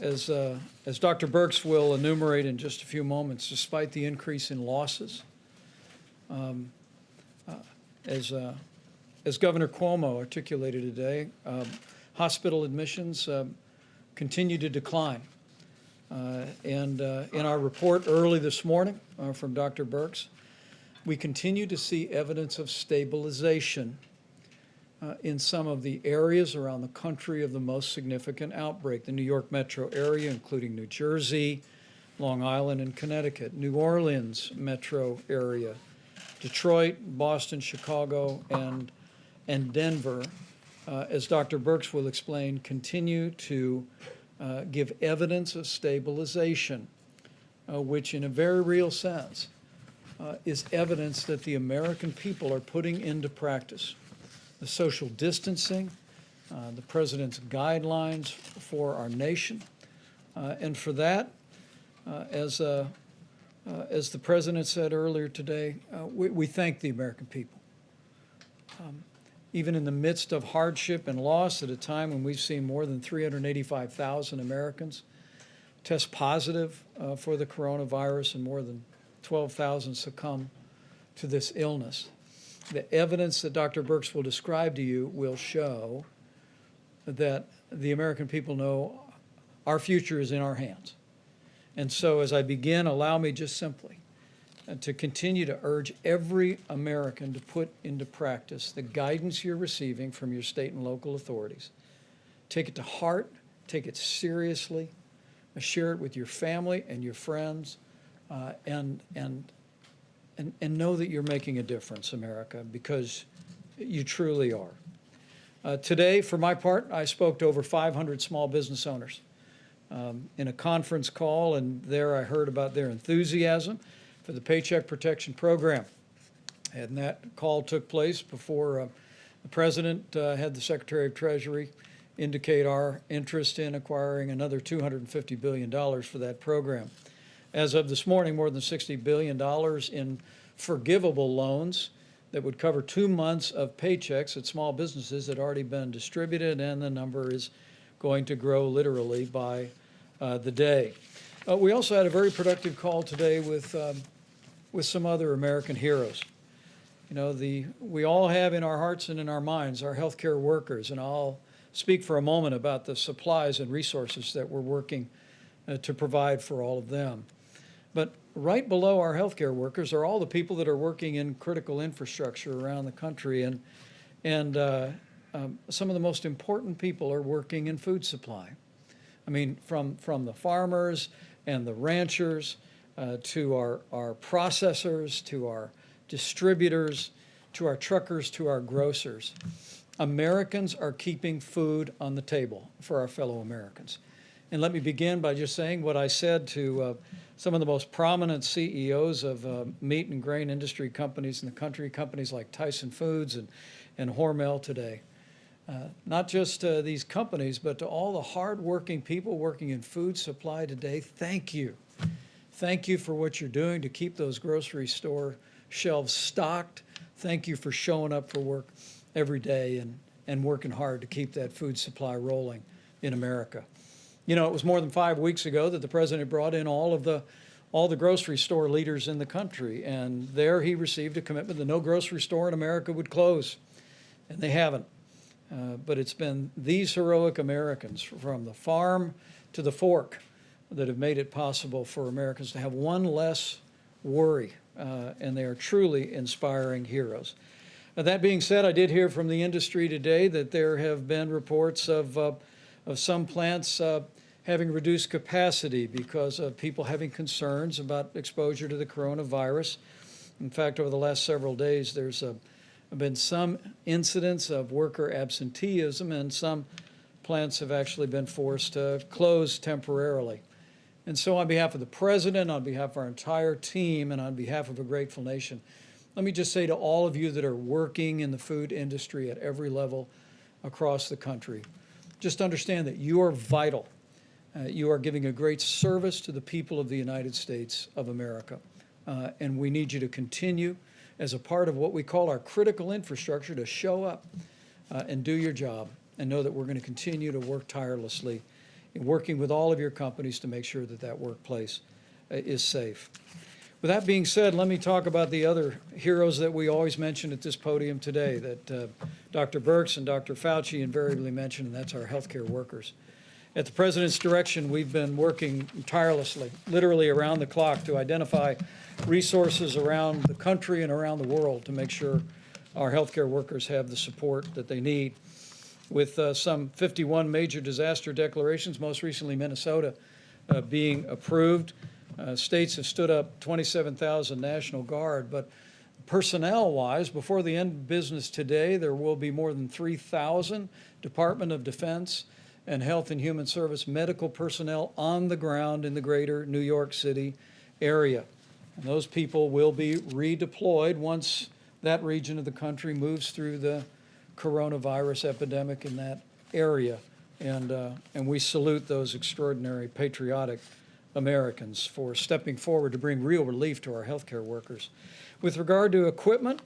As Dr. Birx will enumerate in just a few moments, despite the increase in losses, as Governor Cuomo articulated today, hospital admissions continue to decline. And in our report early this morning from Dr. Birx, we continue to see evidence of stabilization in some of the areas around the country of the most significant outbreak, the New York metro area, including New Jersey, Long Island, and Connecticut, New Orleans metro area, Detroit, Boston, Chicago, and Denver, as Dr. Birx will explain, continue to give evidence of stabilization, which in a very real sense is evidence that the American people are putting into practice the social distancing, the President's guidelines for our nation. And for that, as the President said earlier today, we thank the American people. Even in the midst of hardship and loss at a time when we've seen more than 385,000 Americans test positive for the coronavirus and more than 12,000 succumb to this illness. The evidence that Dr. Birx will describe to you will show that the American people know our future is in our hands. And so as I begin, allow me just simply to continue to urge every American to put into practice the guidance you're receiving from your state and local authorities. Take it to heart, take it seriously, share it with your family and your friends, and know that you're making a difference, America, because you truly are. Today, for my part, I spoke to over 500 small business owners in a conference call, and there I heard about their enthusiasm for the Paycheck Protection Program. And that call took place before the President had the Secretary of Treasury indicate our interest in acquiring another $250 billion for that program. As of this morning, more than $60 billion in forgivable loans that would cover 2 months of paychecks at small businesses had already been distributed, and the number is going to grow literally by the day. We also had a very productive call today with some other American heroes. You know, we all have in our hearts and in our minds our healthcare workers, and I'll speak for a moment about the supplies and resources that we're working to provide for all of them. But right below our healthcare workers are all the people that are working in critical infrastructure around the country, and some of the most important people are working in food supply. I mean, from the farmers and the ranchers to our processors, to our distributors, to our truckers, to our grocers. Americans are keeping food on the table for our fellow Americans. And let me begin by just saying what I said to some of the most prominent CEOs of meat and grain industry companies in the country, companies like Tyson Foods and Hormel today. Not just these companies, but to all the hardworking people working in food supply today, thank you. Thank you for what you're doing to keep those grocery store shelves stocked. Thank you for showing up for work every day and working hard to keep that food supply rolling in America. You know, it was more than 5 weeks ago that the president brought in all the grocery store leaders in the country, and there he received a commitment that no grocery store in America would close, and they haven't. But it's been these heroic Americans, from the farm to the fork, that have made it possible for Americans to have one less worry, and they are truly inspiring heroes. That being said, I did hear from the industry today that there have been reports of some plants having reduced capacity because of people having concerns about exposure to the coronavirus. In fact, over the last several days, there's been some incidents of worker absenteeism, and some plants have actually been forced to close temporarily. And so on behalf of the president, on behalf of our entire team, and on behalf of a grateful nation, let me just say to all of you that are working in the food industry at every level across the country, just understand that you are vital. You are giving a great service to the people of the United States of America. And we need you to continue as a part of what we call our critical infrastructure to show up and do your job, and know that we're going to continue to work tirelessly in working with all of your companies to make sure that that workplace is safe. With that being said, let me talk about the other heroes that we always mention at this podium today, that Dr. Birx and Dr. Fauci invariably mention, and that's our healthcare workers. At the President's direction, we've been working tirelessly, literally around the clock, to identify resources around the country and around the world to make sure our healthcare workers have the support that they need. With some 51 major disaster declarations, most recently Minnesota being approved, states have stood up 27,000 National Guard, but personnel-wise, before the end of business today, there will be more than 3,000 Department of Defense and Health and Human Service medical personnel on the ground in the greater New York City area. And those people will be redeployed once that region of the country moves through the coronavirus epidemic in that area. And we salute those extraordinary patriotic Americans for stepping forward to bring real relief to our healthcare workers. With regard to equipment,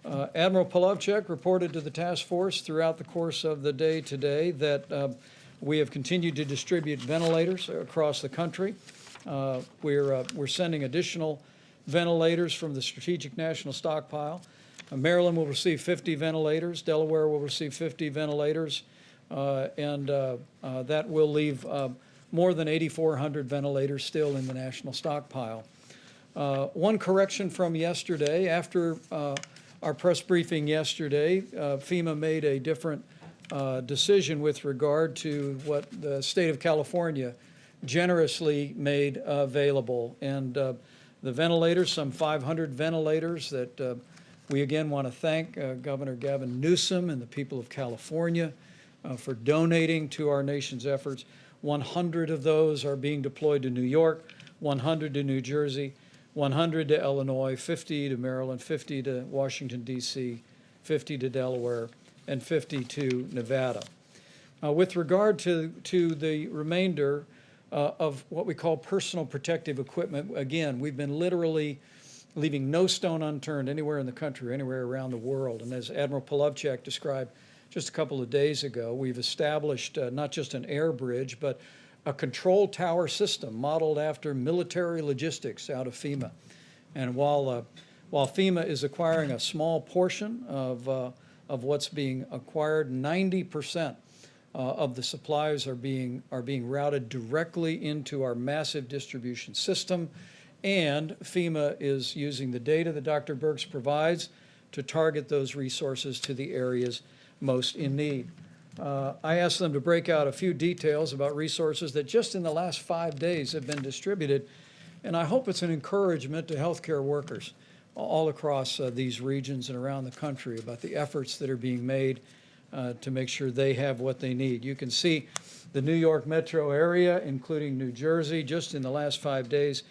Admiral Polovchek reported to the task force throughout the course of the day today that we have continued to distribute ventilators across the country. We're sending additional ventilators from the Strategic National Stockpile. Maryland will receive 50 ventilators. Delaware will receive 50 ventilators. And that will leave more than 8,400 ventilators still in the national stockpile. One correction from yesterday, after our press briefing yesterday, FEMA made a different decision with regard to what the state of California generously made available. And the ventilators, some 500 ventilators that we again want to thank Governor Gavin Newsom and the people of California for donating to our nation's efforts. 100 of those are being deployed to New York, 100 to New Jersey, 100 to Illinois, 50 to Maryland, 50 to Washington, D.C., 50 to Delaware, and 50 to Nevada. With regard to the remainder of what we call personal protective equipment, again, we've been literally leaving no stone unturned anywhere in the country, anywhere around the world. And as Admiral Polovchek described just a couple of days ago, we've established not just an air bridge, but a control tower system modeled after military logistics out of FEMA. And while FEMA is acquiring a small portion of what's being acquired, 90% of the supplies are being routed directly into our massive distribution system. And FEMA is using the data that Dr. Birx provides to target those resources to the areas most in need. I asked them to break out a few details about resources that just in the last 5 days have been distributed, and I hope it's an encouragement to healthcare workers. all across these regions and around the country about the efforts that are being made to make sure they have what they need. You can see the New York metro area, including New Jersey, just in the last 5 days,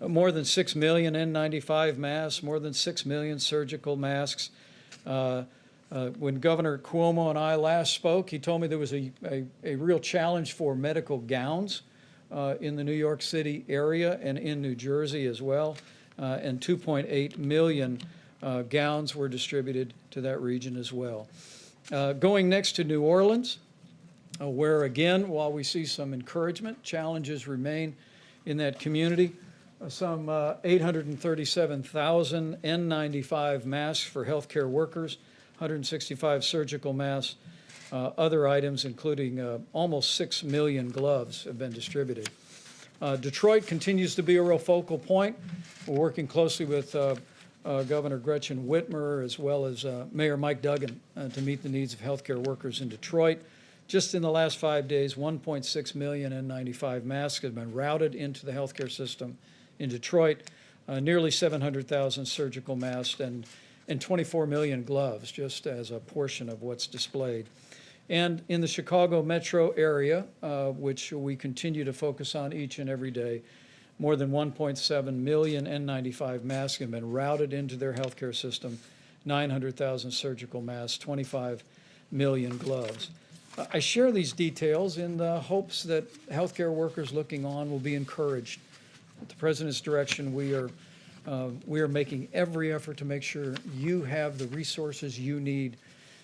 more than 6 million N95 masks, more than 6 million surgical masks. When Governor Cuomo and I last spoke, he told me there was a real challenge for medical gowns in the New York City area and in New Jersey as well. And 2.8 million gowns were distributed to that region as well. Going next to New Orleans, where again, while we see some encouragement, challenges remain in that community. Some 837,000 N95 masks for healthcare workers, 165 surgical masks, other items including almost 6 million gloves have been distributed. Detroit continues to be a real focal point. We're working closely with Governor Gretchen Whitmer as well as Mayor Mike Duggan to meet the needs of healthcare workers in Detroit. Just in the last 5 days, 1.6 million N95 masks have been routed into the healthcare system in Detroit, nearly 700,000 surgical masks, and 24 million gloves, just as a portion of what's displayed. And in the Chicago metro area, which we continue to focus on each and every day, more than 1.7 million N95 masks have been routed into their healthcare system, 900,000 surgical masks, 25 million gloves. I share these details in the hopes that healthcare workers looking on will be encouraged. At the President's direction, we are making every effort to make sure you have the resources you need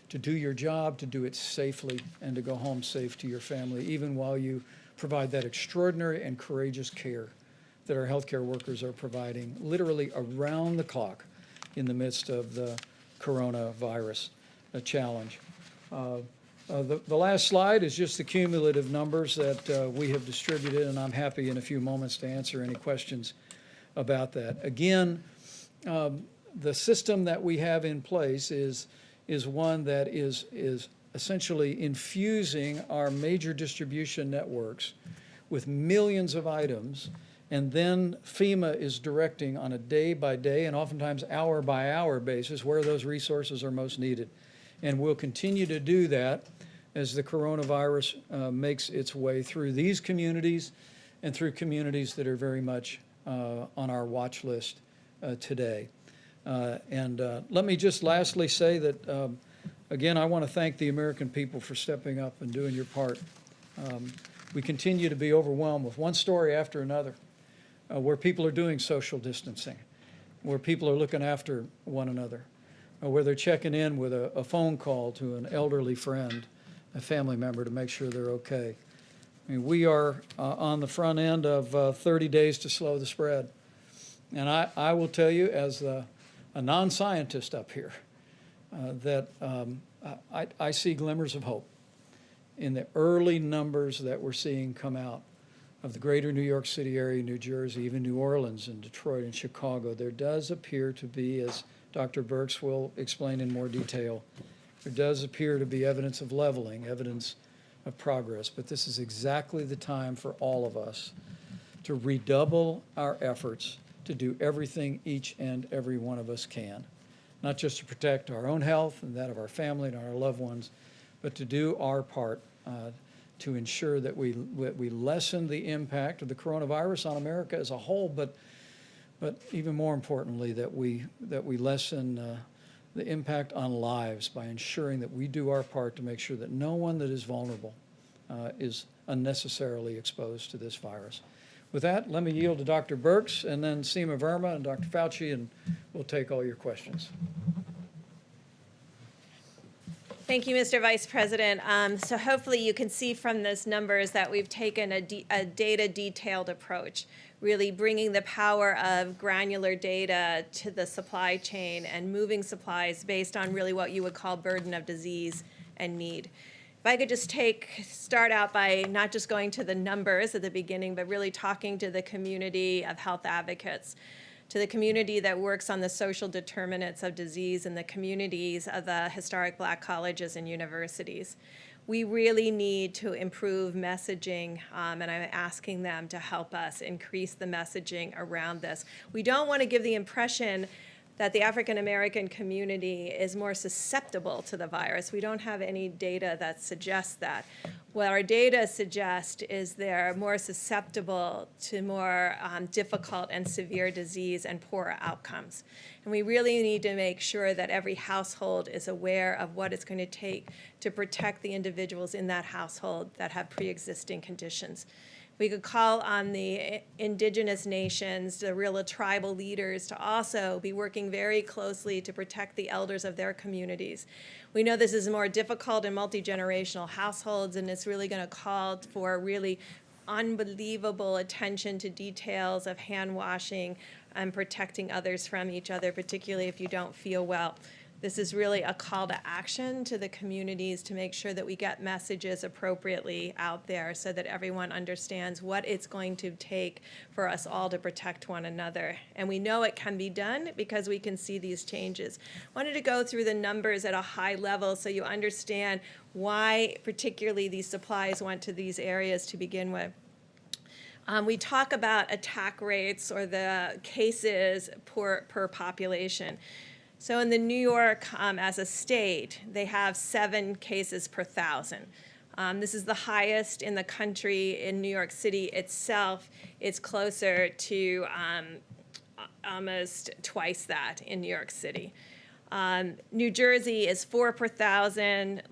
to do your job, to do it safely, and to go home safe to your family, even while you provide that extraordinary and courageous care that our healthcare workers are providing literally around the clock in the midst of the coronavirus challenge. The last slide is just the cumulative numbers that we have distributed, and I'm happy in a few moments to answer any questions about that. Again, the system that we have in place is one that is essentially infusing our major distribution networks with millions of items, and then FEMA is directing on a day-by-day and oftentimes hour-by-hour basis where those resources are most needed. And we'll continue to do that as the coronavirus makes its way through these communities and through communities that are very much on our watch list today. And let me just lastly say that, again, I want to thank the American people for stepping up and doing your part. We continue to be overwhelmed with one story after another, where people are doing social distancing, where people are looking after one another, where they're checking in with a phone call to an elderly friend, a family member, to make sure they're okay. I mean, we are on the front end of 30 days to slow the spread. And I will tell you, as a non-scientist up here, that I see glimmers of hope in the early numbers that we're seeing come out of the greater New York City area, New Jersey, even New Orleans and Detroit and Chicago. There does appear to be, as Dr. Birx will explain in more detail, there does appear to be evidence of leveling, evidence of progress. But this is exactly the time for all of us to redouble our efforts to do everything each and every one of us can, not just to protect our own health and that of our family and our loved ones, but to do our part to ensure that we lessen the impact of the coronavirus on America as a whole, but even more importantly, that we lessen the impact on lives by ensuring that we do our part to make sure that no one that is vulnerable is unnecessarily exposed to this virus. With that, let me yield to Dr. Birx and then Seema Verma and Dr. Fauci, and we'll take all your questions. Thank you, Mr. Vice President. So hopefully you can see from those numbers that we've taken a data-detailed approach, really bringing the power of granular data to the supply chain and moving supplies based on really what you would call burden of disease and need. If I could just start out by not just going to the numbers at the beginning, but really talking to the community of health advocates, to the community that works on the social determinants of disease and the communities of the historic Black colleges and universities. We really need to improve messaging, and I'm asking them to help us increase the messaging around this. We don't want to give the impression that the African American community is more susceptible to the virus. We don't have any data that suggests that. What our data suggest is they're more susceptible to more difficult and severe disease and poorer outcomes. And we really need to make sure that every household is aware of what it's going to take to protect the individuals in that household that have pre-existing conditions. We could call on the indigenous nations, the real tribal leaders, to also be working very closely to protect the elders of their communities. We know this is more difficult in multi-generational households, and it's really going to call for really unbelievable attention to details of hand washing and protecting others from each other, particularly if you don't feel well. This is really a call to action to the communities to make sure that we get messages appropriately out there so that everyone understands what it's going to take for us all to protect one another. And we know it can be done because we can see these changes. I wanted to go through the numbers at a high level so you understand why particularly these supplies went to these areas to begin with. We talk about attack rates or the cases per population. So in the New York, as a state, they have 7 cases per 1,000. This is the highest in the country. In New York City itself, it's closer to almost twice that in New York City. New Jersey is 4 per 1,000,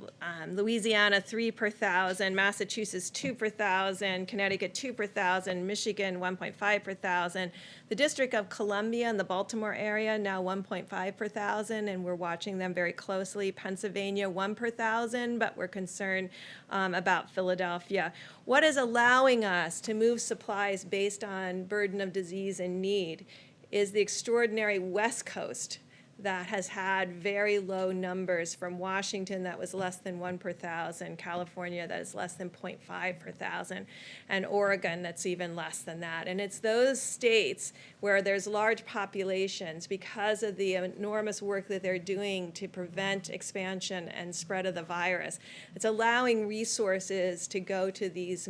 Louisiana 3 per 1,000, Massachusetts 2 per 1,000, Connecticut 2 per 1,000, Michigan 1.5 per 1,000. The District of Columbia in the Baltimore area now 1.5 per 1,000, and we're watching them very closely. Pennsylvania 1 per 1,000, but we're concerned about Philadelphia. What is allowing us to move supplies based on burden of disease and need is the extraordinary West Coast that has had very low numbers, from Washington that was less than 1 per 1,000, California that is less than 0.5 per 1,000, and Oregon that's even less than that. And it's those states where there's large populations, because of the enormous work that they're doing to prevent expansion and spread of the virus, it's allowing resources to go to these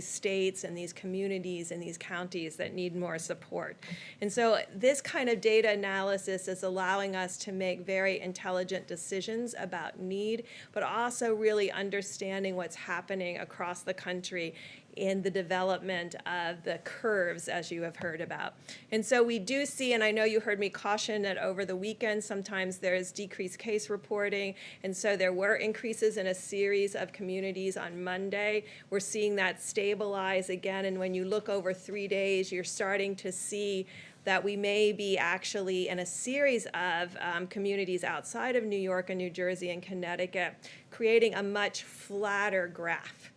states and these communities and these counties that need more support. And so this kind of data analysis is allowing us to make very intelligent decisions about need, but also really understanding what's happening across the country in the development of the curves, as you have heard about. And so we do see, and I know you heard me caution that over the weekend sometimes there's decreased case reporting, and so there were increases in a series of communities on Monday. We're seeing that stabilize again, and when you look over 3 days, you're starting to see that we may be actually in a series of communities outside of New York and New Jersey and Connecticut creating a much flatter graph.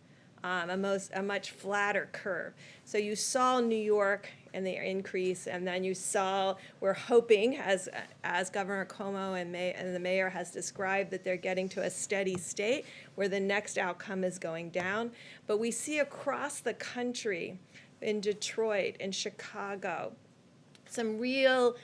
A much flatter curve. So you saw New York and the increase, and then you saw, we're hoping, as Governor Cuomo and the mayor has described, that they're getting to a steady state where the next outcome is going down. But we see across the country, in Detroit, in Chicago, some real,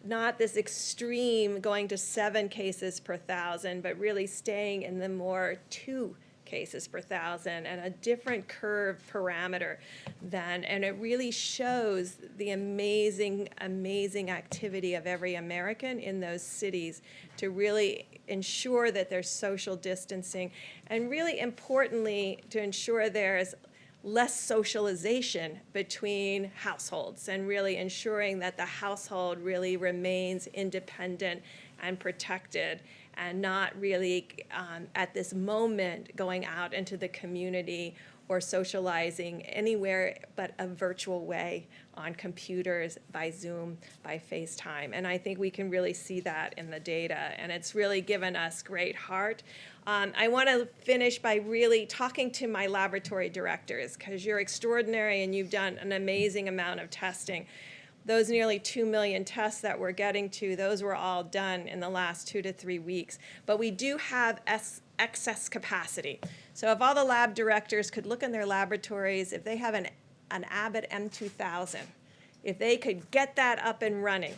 not this extreme going to 7 cases per 1,000, but really staying in the more 2 cases per 1,000 and a different curve parameter then. And it really shows the amazing, amazing activity of every American in those cities to really ensure that there's social distancing, and really importantly, to ensure there's less socialization between households, and really ensuring that the household really remains independent and protected, and not really at this moment going out into the community or socializing anywhere but a virtual way on computers, by Zoom, by FaceTime. And I think we can really see that in the data, and it's really given us great heart. I want to finish by really talking to my laboratory directors, because you're extraordinary and you've done an amazing amount of testing. Those nearly 2 million tests that we're getting to, those were all done in the last 2 to 3 weeks. But we do have excess capacity. So if all the lab directors could look in their laboratories, if they have an Abbott M2000, if they could get that up and running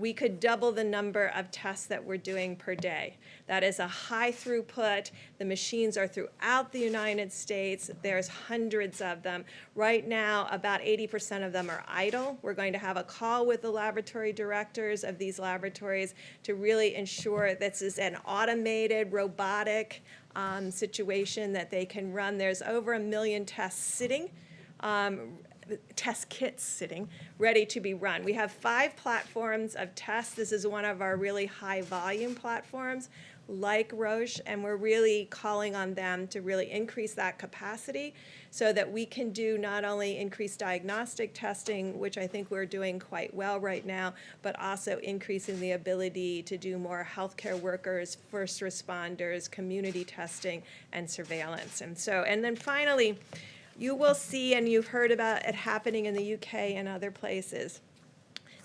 we could double the number of tests that we're doing per day. That is a high throughput. The machines are throughout the United States. There's hundreds of them. Right now, about 80% of them are idle. We're going to have a call with the laboratory directors of these laboratories to really ensure this is an automated, robotic situation that they can run. There's over 1 million tests sitting. Test kits sitting, ready to be run. We have 5 platforms of tests. This is one of our really high volume platforms like Roche, and we're really calling on them to really increase that capacity so that we can do not only increased diagnostic testing, which I think we're doing quite well right now, but also increasing the ability to do more healthcare workers, first responders, community testing, and surveillance. And then finally, you will see, and you've heard about it happening in the UK and other places,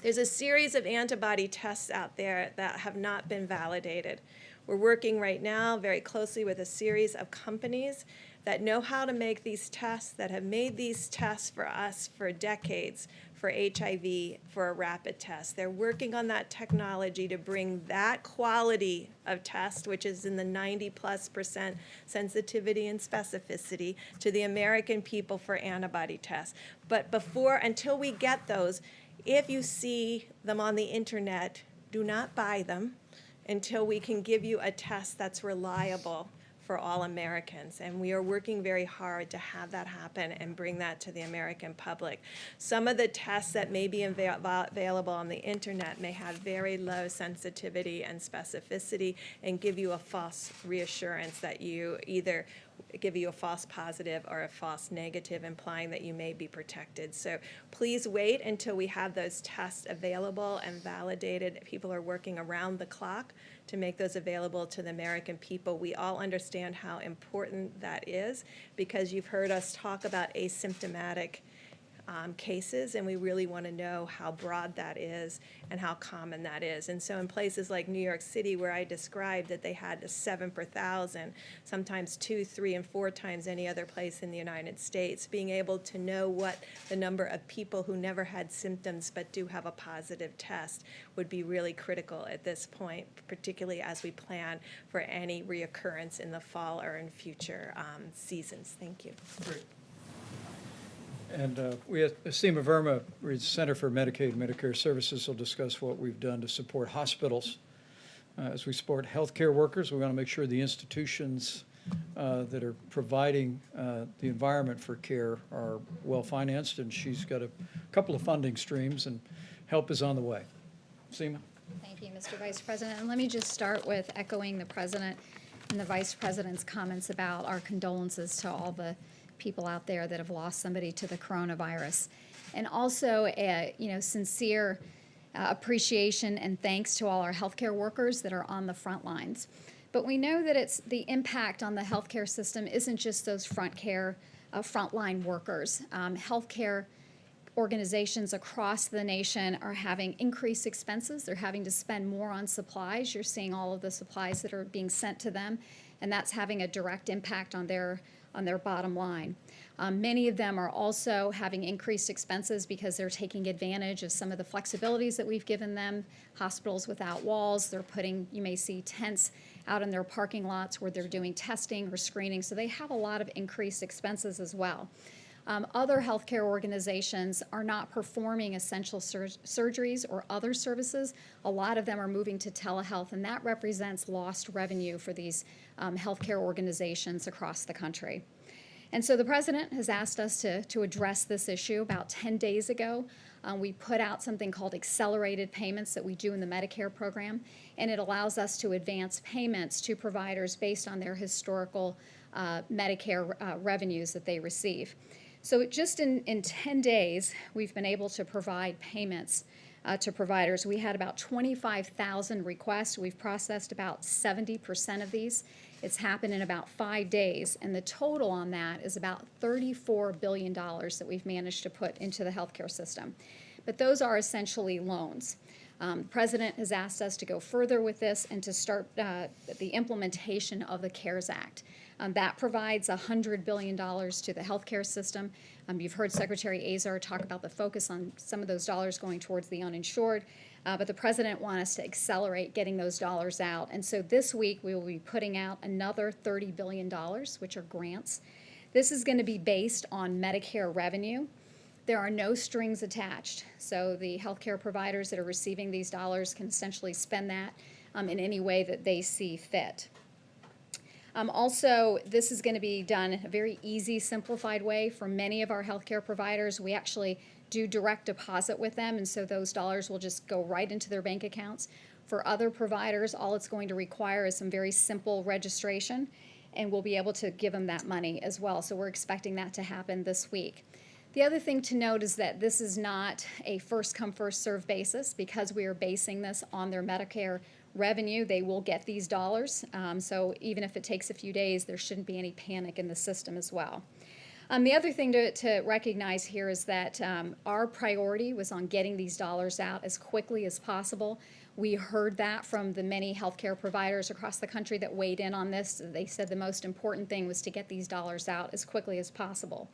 there's a series of antibody tests out there that have not been validated. We're working right now very closely with a series of companies that know how to make these tests, that have made these tests for us for decades, for HIV, for a rapid test. They're working on that technology to bring that quality of test, which is in the 90+% sensitivity and specificity, to the American people for antibody tests. But until we get those, if you see them on the internet, do not buy them until we can give you a test that's reliable for all Americans. And we are working very hard to have that happen and bring that to the American public. Some of the tests that may be available on the internet may have very low sensitivity and specificity and give you a false reassurance that you either give you a false positive or a false negative, implying that you may be protected. So please wait until we have those tests available and validated. People are working around the clock to make those available to the American people. We all understand how important that is because you've heard us talk about asymptomatic cases, and we really want to know how broad that is and how common that is. And so in places like New York City, where I described that they had a 7 per 1,000, sometimes 2, 3, and 4 times any other place in the United States, being able to know what the number of people who never had symptoms but do have a positive test would be really critical at this point, particularly as we plan for any reoccurrence in the fall or in future seasons. Thank you. Great. And we at Seema Verma, Center for Medicaid and Medicare Services, will discuss what we've done to support hospitals. As we support healthcare workers, we want to make sure the institutions that are providing the environment for care are well-financed, and she's got a couple of funding streams, and help is on the way. Seema? Thank you, Mr. Vice President. And let me just start with echoing the President and the Vice President's comments about our condolences to all the people out there that have lost somebody to the coronavirus. And also, sincere appreciation and thanks to all our healthcare workers that are on the front lines. But we know that it's the impact on the healthcare system isn't just those frontline workers. Healthcare organizations across the nation are having increased expenses. They're having to spend more on supplies. You're seeing all of the supplies that are being sent to them, and that's having a direct impact on their bottom line. Many of them are also having increased expenses because they're taking advantage of some of the flexibilities that we've given them. Hospitals without walls, they're putting, you may see tents out in their parking lots where they're doing testing or screening, so they have a lot of increased expenses as well. Other healthcare organizations are not performing essential surgeries or other services. A lot of them are moving to telehealth, and that represents lost revenue for these healthcare organizations across the country. And so the President has asked us to address this issue. About 10 days ago, we put out something called accelerated payments that we do in the Medicare program, and it allows us to advance payments to providers based on their historical Medicare revenues that they receive. So just in 10 days, we've been able to provide payments to providers. We had about 25,000 requests. We've processed about 70% of these. It's happened in about 5 days, and the total on that is about $34 billion that we've managed to put into the healthcare system. But those are essentially loans. The President has asked us to go further with this and to start the implementation of the CARES Act. That provides $100 billion to the healthcare system. You've heard Secretary Azar talk about the focus on some of those dollars going towards the uninsured. but the president wants us to accelerate getting those dollars out. And so this week, we will be putting out another $30 billion, which are grants. This is going to be based on Medicare revenue. There are no strings attached. So the healthcare providers that are receiving these dollars can essentially spend that in any way that they see fit. Also, this is going to be done in a very easy, simplified way for many of our healthcare providers. We actually do direct deposit with them, and so those dollars will just go right into their bank accounts. For other providers, all it's going to require is some very simple registration, and we'll be able to give them that money as well. So we're expecting that to happen this week. The other thing to note is that this is not a first-come, first-served basis. Because we are basing this on their Medicare revenue, they will get these dollars. So even if it takes a few days, there shouldn't be any panic in the system as well. The other thing to recognize here is that our priority was on getting these dollars out as quickly as possible. We heard that from the many healthcare providers across the country that weighed in on this. They said the most important thing was to get these dollars out as quickly as possible.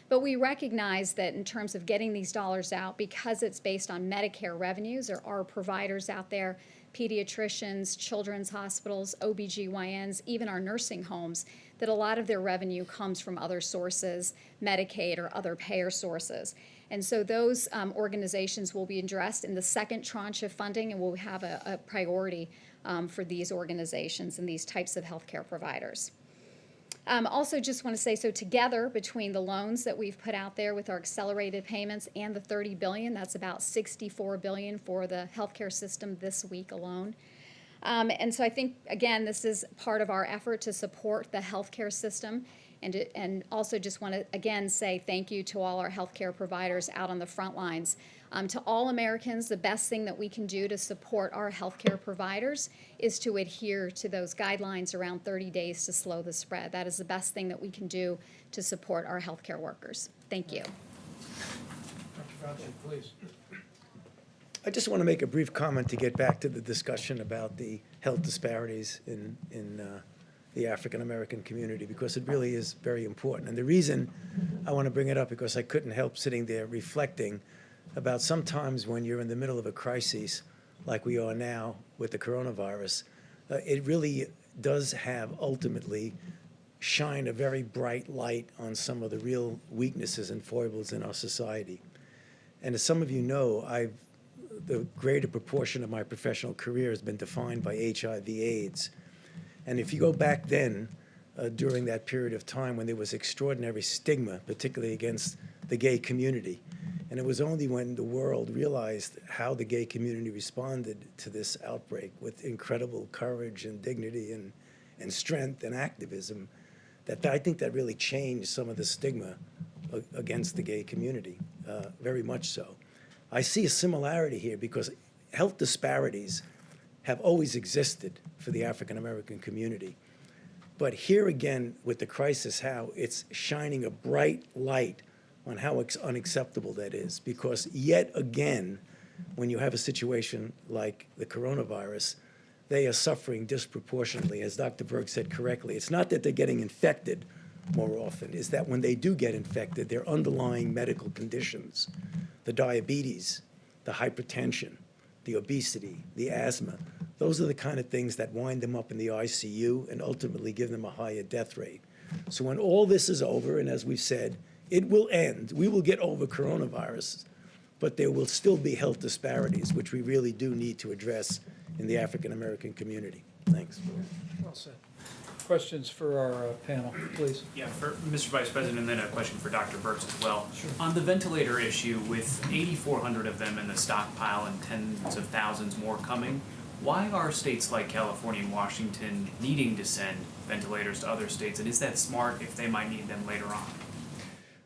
But we recognize that in terms of getting these dollars out, because it's based on Medicare revenues, there are providers out there, pediatricians, children's hospitals, OBGYNs, even our nursing homes, that a lot of their revenue comes from other sources, Medicaid or other payer sources. And so those organizations will be addressed in the second tranche of funding, and we'll have a priority for these organizations and these types of healthcare providers. Also just want to say, so together between the loans that we've put out there with our accelerated payments and the $30 billion, that's about $64 billion for the healthcare system this week alone. And so I think, again, this is part of our effort to support the healthcare system, and also just want to, again, say thank you to all our healthcare providers out on the front lines. To all Americans, the best thing that we can do to support our healthcare providers is to adhere to those guidelines around 30 days to slow the spread. That is the best thing that we can do to support our healthcare workers. Thank you. Dr. Fauci, please. I just want to make a brief comment to get back to the discussion about the health disparities in the African-American community, because it really is very important. And the reason I want to bring it up, because I couldn't help sitting there reflecting about sometimes when you're in the middle of a crisis, like we are now with the coronavirus, it really does have ultimately shine a very bright light on some of the real weaknesses and foibles in our society. And as some of you know, the greater proportion of my professional career has been defined by HIV/AIDS. And if you go back then, during that period of time when there was extraordinary stigma, particularly against the gay community, and it was only when the world realized how the gay community responded to this outbreak with incredible courage and dignity and strength and activism, that I think that really changed some of the stigma against the gay community, very much so. I see a similarity here because health disparities have always existed for the African American community. But here again, with the crisis, how it's shining a bright light on how unacceptable that is. Because yet again, when you have a situation like the coronavirus, they are suffering disproportionately. As Dr. Berg said correctly, it's not that they're getting infected more often, it's that when they do get infected, their underlying medical conditions, the diabetes, the hypertension, the obesity, the asthma, those are the kind of things that wind them up in the ICU and ultimately give them a higher death rate. So when all this is over, and as we've said, it will end, we will get over coronavirus, but there will still be health disparities, which we really do need to address in the African American community. Thanks. Well said. Questions for our panel, please. Yeah, for Mr. Vice President, and then a question for Dr. Birx as well. Sure. On the ventilator issue, with 8,400 of them in the stockpile and tens of thousands more coming, why are states like California and Washington needing to send ventilators to other states, and is that smart if they might need them later on?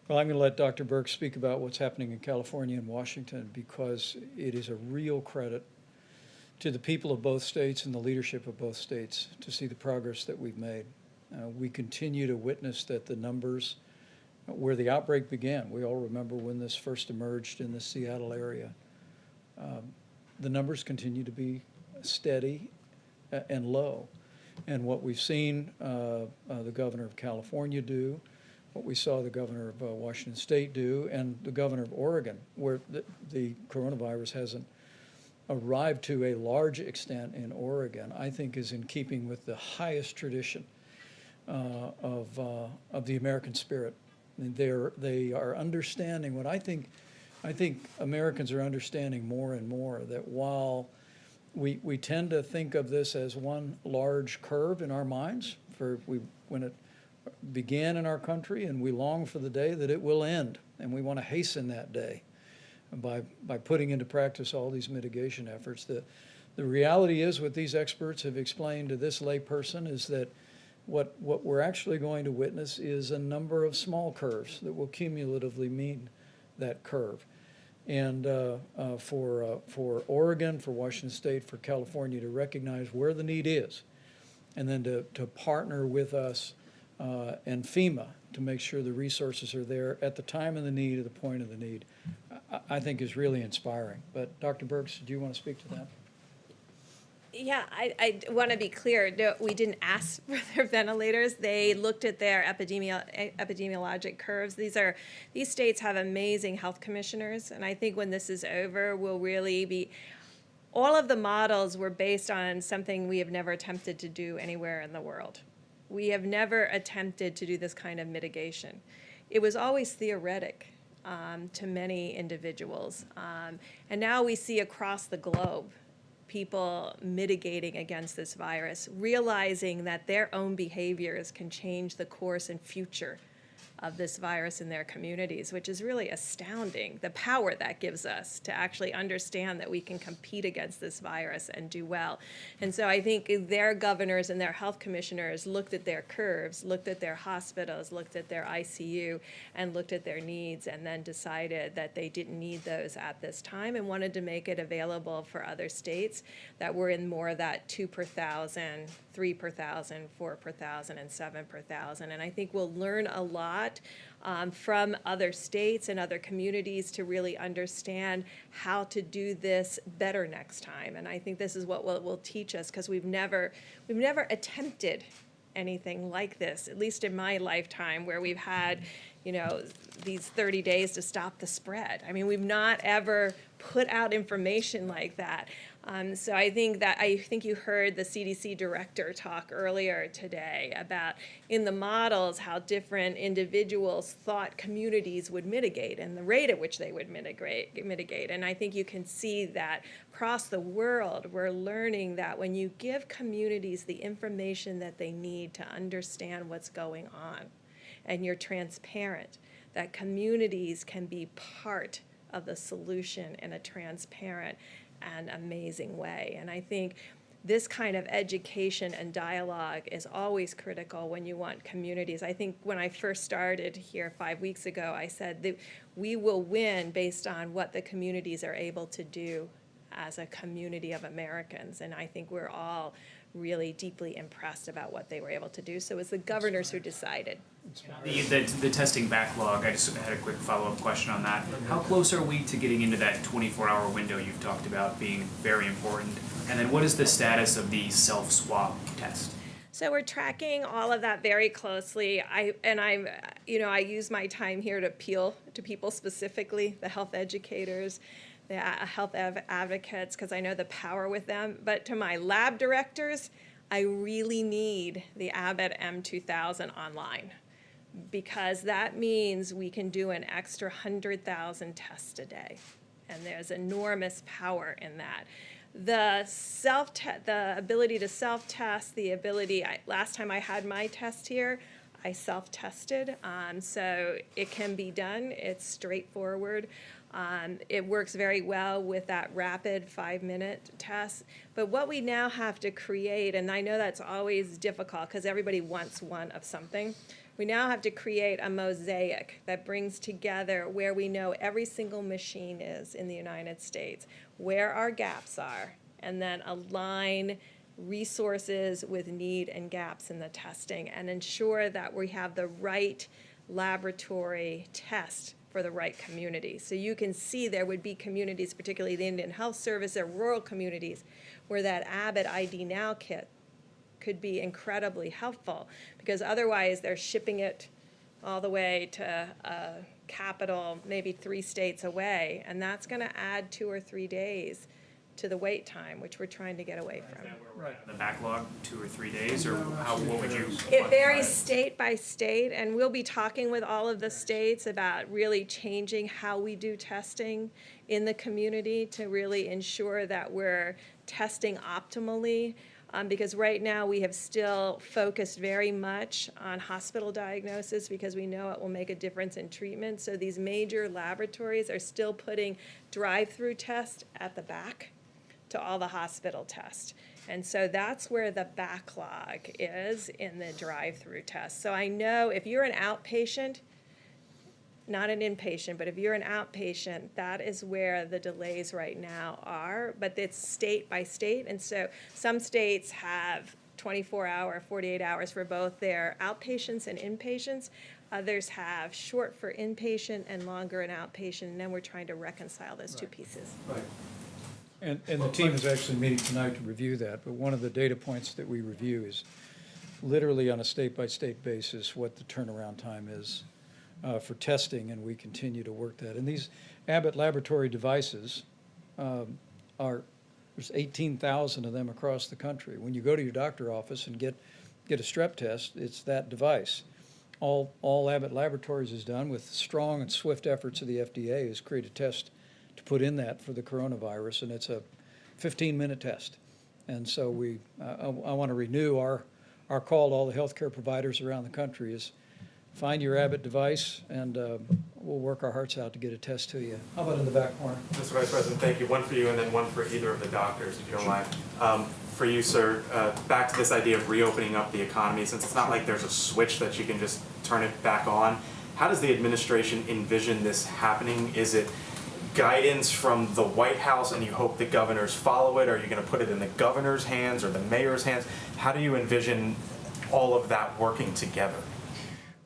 Well, I'm going to let Dr. Birx speak about what's happening in California and Washington, because it is a real credit to the people of both states and the leadership of both states to see the progress that we've made. We continue to witness that the numbers where the outbreak began, we all remember when this first emerged in the Seattle area, the numbers continue to be steady and low. And what we've seen the governor of California do, what we saw the governor of Washington State do, and the governor of Oregon, where the coronavirus hasn't arrived to a large extent in Oregon, I think is in keeping with the highest tradition of the American spirit. And they are understanding what I think Americans are understanding more and more, that while we tend to think of this as one large curve in our minds when it began in our country, and we long for the day that it will end, and we want to hasten that day by putting into practice all these mitigation efforts. The reality is, what these experts have explained to this layperson is that what we're actually going to witness is a number of small curves that will cumulatively mean that curve. And for Oregon, for Washington State, for California to recognize where the need is, and then to partner with us and FEMA to make sure the resources are there at the time of the need, at the point of the need, I think is really inspiring. But Dr. Birx, do you want to speak to that? Yeah, I want to be clear. No, we didn't ask for their ventilators. They looked at their epidemiologic curves. These states have amazing health commissioners, and I think when this is over, we'll really be. All of the models were based on something we have never attempted to do anywhere in the world. We have never attempted to do this kind of mitigation. It was always theoretic to many individuals, and now we see across the globe people mitigating against this virus, realizing that their own behaviors can change the course and future of this virus in their communities, which is really astounding, the power that gives us to actually understand that we can compete against this virus and do well. And so I think their governors and their health commissioners looked at their curves, looked at their hospitals, looked at their ICU, and looked at their needs, and then decided that they didn't need those at this time and wanted to make it available for other states that were in more of that 2 per 1,000, 3 per 1,000, 4 per 1,000, and 7 per 1,000. And I think we'll learn a lot from other states and other communities to really understand how to do this better next time. And I think this is what will teach us, because we've never attempted anything like this, at least in my lifetime, where we've had, these 30 days to stop the spread. I mean, we've not ever put out information like that. So I think you heard the CDC director talk earlier today about, in the models, how different individuals thought communities would mitigate and the rate at which they would mitigate. And I think you can see that across the world, we're learning that when you give communities the information that they need to understand what's going on, and you're transparent, that communities can be part of the solution in a transparent and amazing way. And I think this kind of education and dialogue is always critical when you want communities. I think when I first started here 5 weeks ago, I said that we will win based on what the communities are able to do as a community of Americans. And I think we're all really deeply impressed about what they were able to do. So it was the governors who decided. The testing backlog, I just had a quick follow-up question on that. How close are we to getting into that 24-hour window you've talked about being very important? And then what is the status of the self-swab test? So we're tracking all of that very closely. I use my time here to appeal to people, specifically the health educators, the health advocates, because I know the power with them. But to my lab directors, I really need the Abbott M2000 online, because that means we can do an extra 100,000 tests a day, and there's enormous power in that. The ability to self-test, last time I had my test here, I self-tested, so it can be done. It's straightforward. It works very well with that rapid 5-minute test. But what we now have to create, and I know that's always difficult because everybody wants one of something, we now have to create a mosaic that brings together where we know every single machine is in the United States, where our gaps are, and then align resources with need and gaps in the testing, and ensure that we have the right laboratory test for the right community. So you can see there would be communities, particularly the Indian Health Service or rural communities, where that Abbott ID Now kit could be incredibly helpful, because otherwise they're shipping it all the way to a capital, maybe 3 states away, and that's going to add 2 or 3 days to the wait time, which we're trying to get away from. The backlog, 2 or 3 days, or what would you? It varies state by state, and we'll be talking with all of the states about really changing how we do testing in the community to really ensure that we're testing optimally. Because right now we have still focused very much on hospital diagnosis because we know it will make a difference in treatment. So these major laboratories are still putting drive-through tests at the back to all the hospital tests. And so that's where the backlog is in the drive-through tests. So I know if you're an outpatient, not an inpatient, but if you're an outpatient, that is where the delays right now are, but it's state by state. And so some states have 24-hour, 48 hours for both their outpatients and inpatients. Others have short for inpatient and longer in outpatient, and then we're trying to reconcile those two pieces. Right. And the team is actually meeting tonight to review that, but one of the data points that we review is literally on a state-by-state basis what the turnaround time is for testing, and we continue to work that. And these Abbott Laboratory devices there's 18,000 of them across the country. When you go to your doctor office and get a strep test, it's that device. All Abbott Laboratories has done with strong and swift efforts of the FDA is create a test to put in that for the coronavirus, and it's a 15-minute test. And so I want to renew our call to all the healthcare providers around the country is find your Abbott device, and we'll work our hearts out to get a test to you. How about in the back corner? Mr. Vice President, thank you. One for you and then one for either of the doctors, if you don't mind. For you, sir, back to this idea of reopening up the economy, since it's not like there's a switch that you can just turn it back on, how does the administration envision this happening? Is it guidance from the White House and you hope the governors follow it? Are you going to put it in the governor's hands or the mayor's hands? How do you envision all of that working together?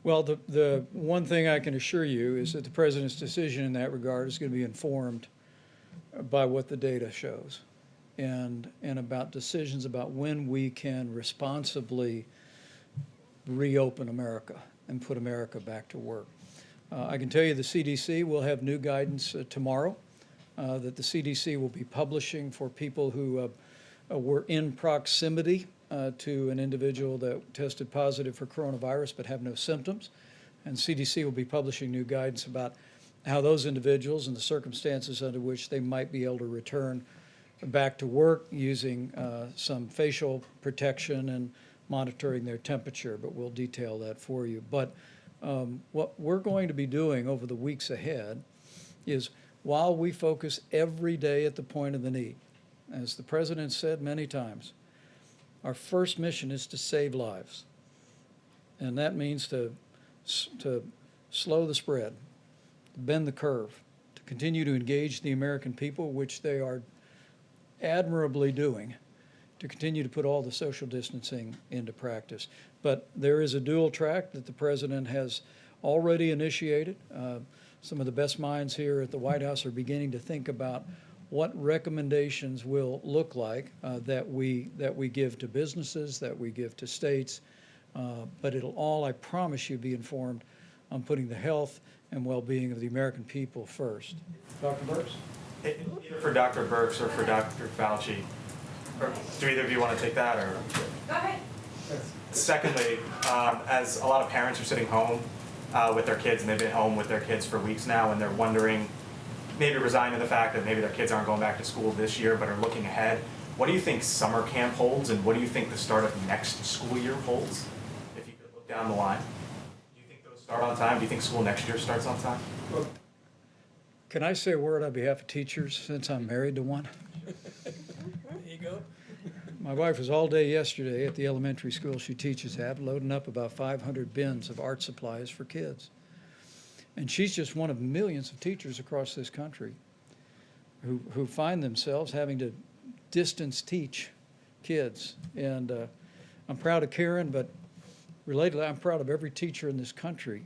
Well, the one thing I can assure you is that the president's decision in that regard is going to be informed by what the data shows and about decisions about when we can responsibly reopen America and put America back to work. I can tell you the CDC will have new guidance tomorrow that the CDC will be publishing for people who were in proximity to an individual that tested positive for coronavirus but have no symptoms. And CDC will be publishing new guidance about how those individuals and the circumstances under which they might be able to return back to work using some facial protection and monitoring their temperature, but we'll detail that for you. But what we're going to be doing over the weeks ahead is while we focus every day at the point of the need, as the president said many times, our first mission is to save lives. And that means to slow the spread, to bend the curve, to continue to engage the American people, which they are admirably doing, to continue to put all the social distancing into practice. But there is a dual track that the president has already initiated. Some of the best minds here at the White House are beginning to think about what recommendations will look like that we give to businesses, that we give to states, but it'll all, I promise you, be informed on putting the health and well-being of the American people first. Dr. Birx? Either for Dr. Birx or for Dr. Fauci, or do either of you want to take that? Or Go ahead. secondly, as a lot of parents are sitting home with their kids, and they've been home with their kids for weeks now, and they're wondering, maybe resigned to the fact that maybe their kids aren't going back to school this year, but are looking ahead. What do you think summer camp holds, and what do you think the start of next school year holds? If you could look down the line, do you think those start on time? Do you think school next year starts on time? Can I say a word on behalf of teachers since I'm married to one? There you go. My wife was all day yesterday at the elementary school she teaches at, loading up about 500 bins of art supplies for kids. And she's just one of millions of teachers across this country who find themselves having to distance teach kids. And I'm proud of Karen, but relatedly, I'm proud of every teacher in this country.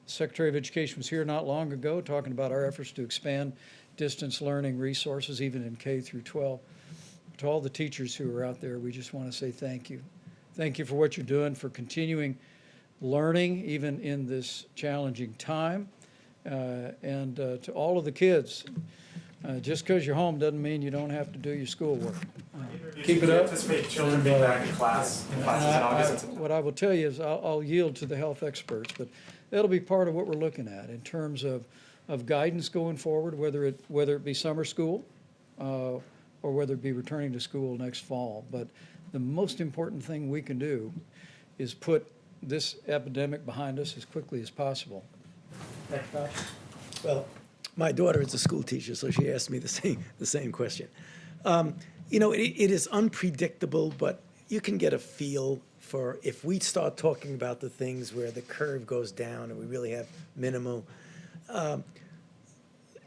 Secretary of Education was here not long ago talking about our efforts to expand distance learning resources, even in K through 12. To all the teachers who are out there, we just want to say thank you. Thank you for what you're doing, for continuing learning even in this challenging time. And to all of the kids, Just because you're home doesn't mean you don't have to do your schoolwork. Keep Do it you up. anticipate children being back in classes in August? What I will tell you is I'll yield to the health experts, but that'll be part of what we're looking at in terms of guidance going forward, whether it be summer school or whether it be returning to school next fall. But the most important thing we can do is put this epidemic behind us as quickly as possible. Well, my daughter is a school teacher, so she asked me the same question. It is unpredictable, but you can get a feel for if we start talking about the things where the curve goes down and we really have minimal,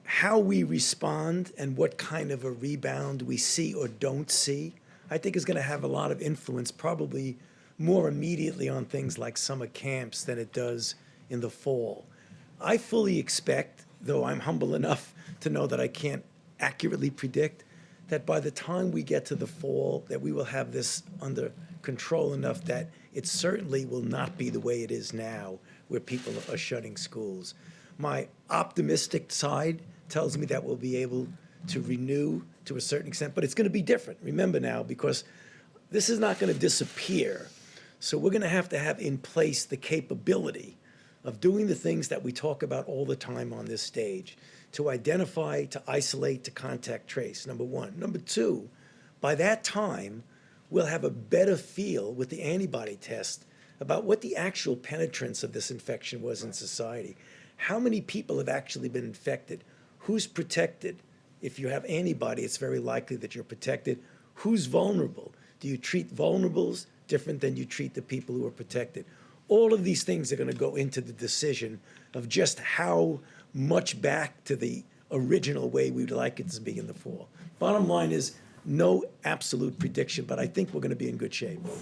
how we respond and what kind of a rebound we see or don't see, I think is going to have a lot of influence, probably more immediately on things like summer camps than it does in the fall. I fully expect, though I'm humble enough to know that I can't accurately predict, that by the time we get to the fall, that we will have this under control enough that it certainly will not be the way it is now, where people are shutting schools. My optimistic side tells me that we'll be able to renew to a certain extent, but it's going to be different. Remember now, because this is not going to disappear. So we're going to have in place the capability of doing the things that we talk about all the time on this stage, to identify, to isolate, to contact trace, number one. Number two, by that time, we'll have a better feel with the antibody test about what the actual penetrance of this infection was in society. How many people have actually been infected? Who's protected? If you have antibody, it's very likely that you're protected. Who's vulnerable? Do you treat vulnerables different than you treat the people who are protected? All of these things are going to go into the decision of just how much back to the original way we'd like it to be in the fall. Bottom line is no absolute prediction, but I think we're going to be in good shape. Dr.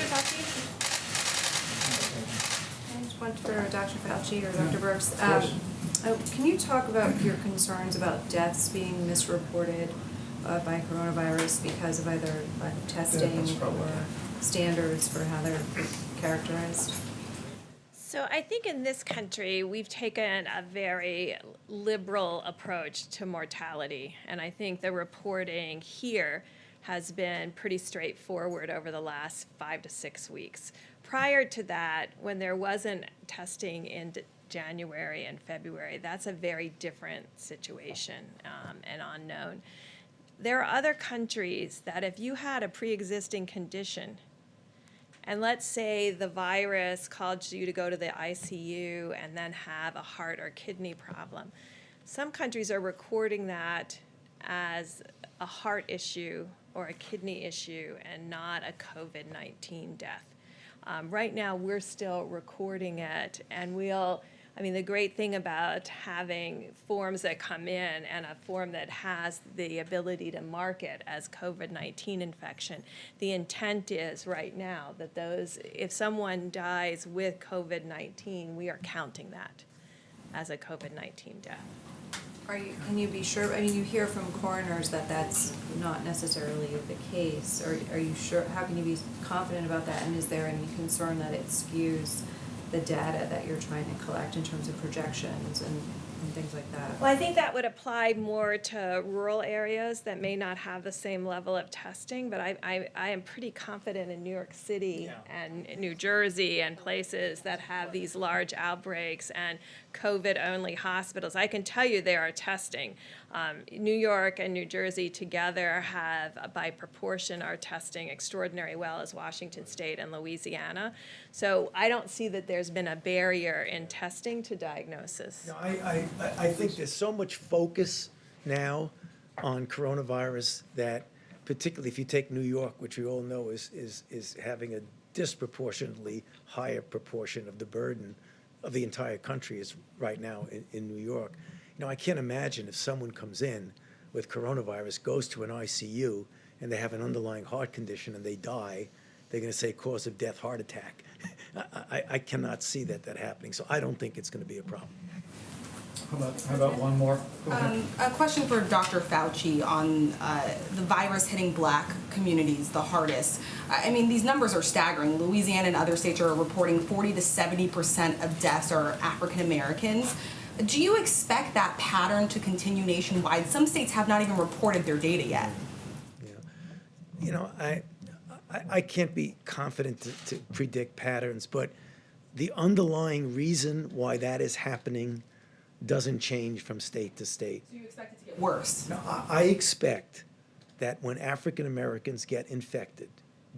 Fauci? I just want for Dr. Fauci or Dr. Birx. Can you talk about your concerns about deaths being misreported by coronavirus because of either lack of testing or standards for how they're characterized? So I think in this country, we've taken a very liberal approach to mortality. And I think the reporting here has been pretty straightforward over the last 5 to 6 weeks. Prior to that, when there wasn't testing in January and February, that's a very different situation and unknown. There are other countries that if you had a pre-existing condition, and let's say the virus caused you to go to the ICU and then have a heart or kidney problem. Some countries are recording that as a heart issue or a kidney issue and not a COVID-19 death. Right now, we're still recording it, and the great thing about having forms that come in and a form that has the ability to mark it as COVID-19 infection, the intent is right now that if someone dies with COVID-19, we are counting that as a COVID-19 death. Can you be sure? I mean, you hear from coroners that that's not necessarily the case. Are you sure? How can you be confident about that? And is there any concern that it skews the data that you're trying to collect in terms of projections and things like that? Well, I think that would apply more to rural areas that may not have the same level of testing, but I am pretty confident in New York City and New Jersey and places that have these large outbreaks and COVID-only hospitals. I can tell you there are testing. New York and New Jersey together have, by proportion, are testing extraordinarily well as Washington State and Louisiana. So I don't see that there's been a barrier in testing to diagnosis. No, I think there's so much focus now on coronavirus that, particularly if you take New York, which we all know is having a disproportionately higher proportion of the burden of the entire country is right now in New York. I can't imagine if someone comes in with coronavirus, goes to an ICU, and they have an underlying heart condition and they die, they're going to say cause of death, heart attack. I cannot see that happening, so I don't think it's going to be a problem. How about one more? A question for Dr. Fauci on the virus hitting Black communities the hardest. I mean, these numbers are staggering. Louisiana and other states are reporting 40 to 70% of deaths are African Americans. Do you expect that pattern to continue nationwide? Some states have not even reported their data yet. You know, I can't be confident to predict patterns, but the underlying reason why that is happening doesn't change from state to state. So you expect it to get worse? No, I expect that when African Americans get infected,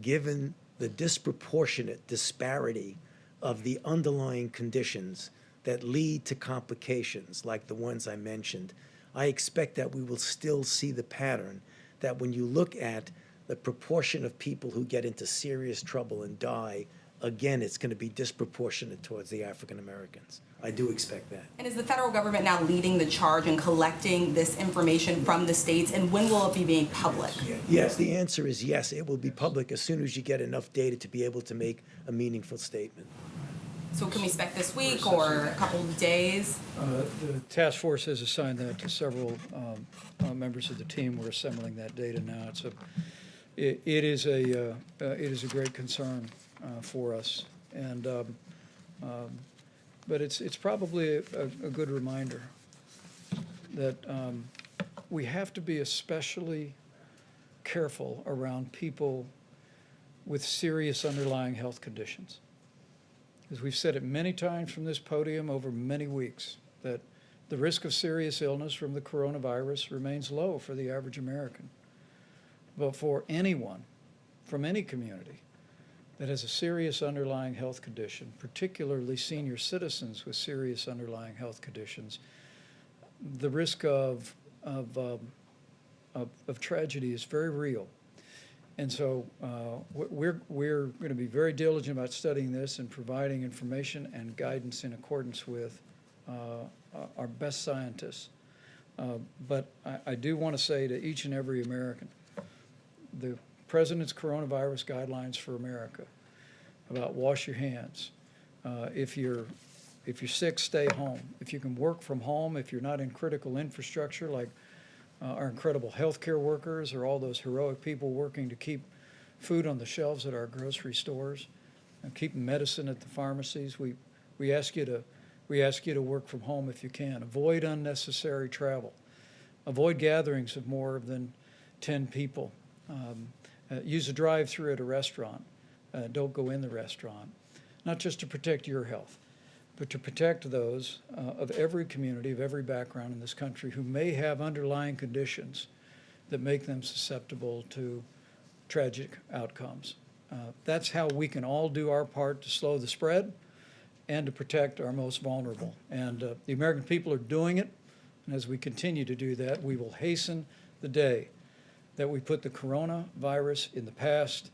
given the disproportionate disparity of the underlying conditions that lead to complications like the ones I mentioned, I expect that we will still see the pattern that when you look at the proportion of people who get into serious trouble and die, again, it's going to be disproportionate towards the African Americans. I do expect that. And is the federal government now leading the charge in collecting this information from the states, and when will it be made public? Yes, the answer is yes. It will be public as soon as you get enough data to be able to make a meaningful statement. So can we expect this week or a couple of days? The task force has assigned that to several members of the team. We're assembling that data now. It is a great concern for us, and but it's probably a good reminder that we have to be especially careful around people with serious underlying health conditions. As we've said it many times from this podium over many weeks, that the risk of serious illness from the coronavirus remains low for the average American. But for anyone from any community that has a serious underlying health condition, particularly senior citizens with serious underlying health conditions, the risk of tragedy is very real. And so we're going to be very diligent about studying this and providing information and guidance in accordance with our best scientists. But I do want to say to each and every American, the President's coronavirus guidelines for America about wash your hands. If you're sick, stay home. If you can work from home, if you're not in critical infrastructure like our incredible healthcare workers or all those heroic people working to keep food on the shelves at our grocery stores and keep medicine at the pharmacies, we ask you to work from home if you can. Avoid unnecessary travel. Avoid gatherings of more than 10 people. Use a drive-through at a restaurant. Don't go in the restaurant. Not just to protect your health, but to protect those of every community, of every background in this country who may have underlying conditions that make them susceptible to tragic outcomes. That's how we can all do our part to slow the spread and to protect our most vulnerable. And the American people are doing it, and as we continue to do that, we will hasten the day that we put the coronavirus in the past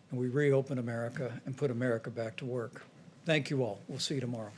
and we reopen America and put America back to work. Thank you all. We'll see you tomorrow.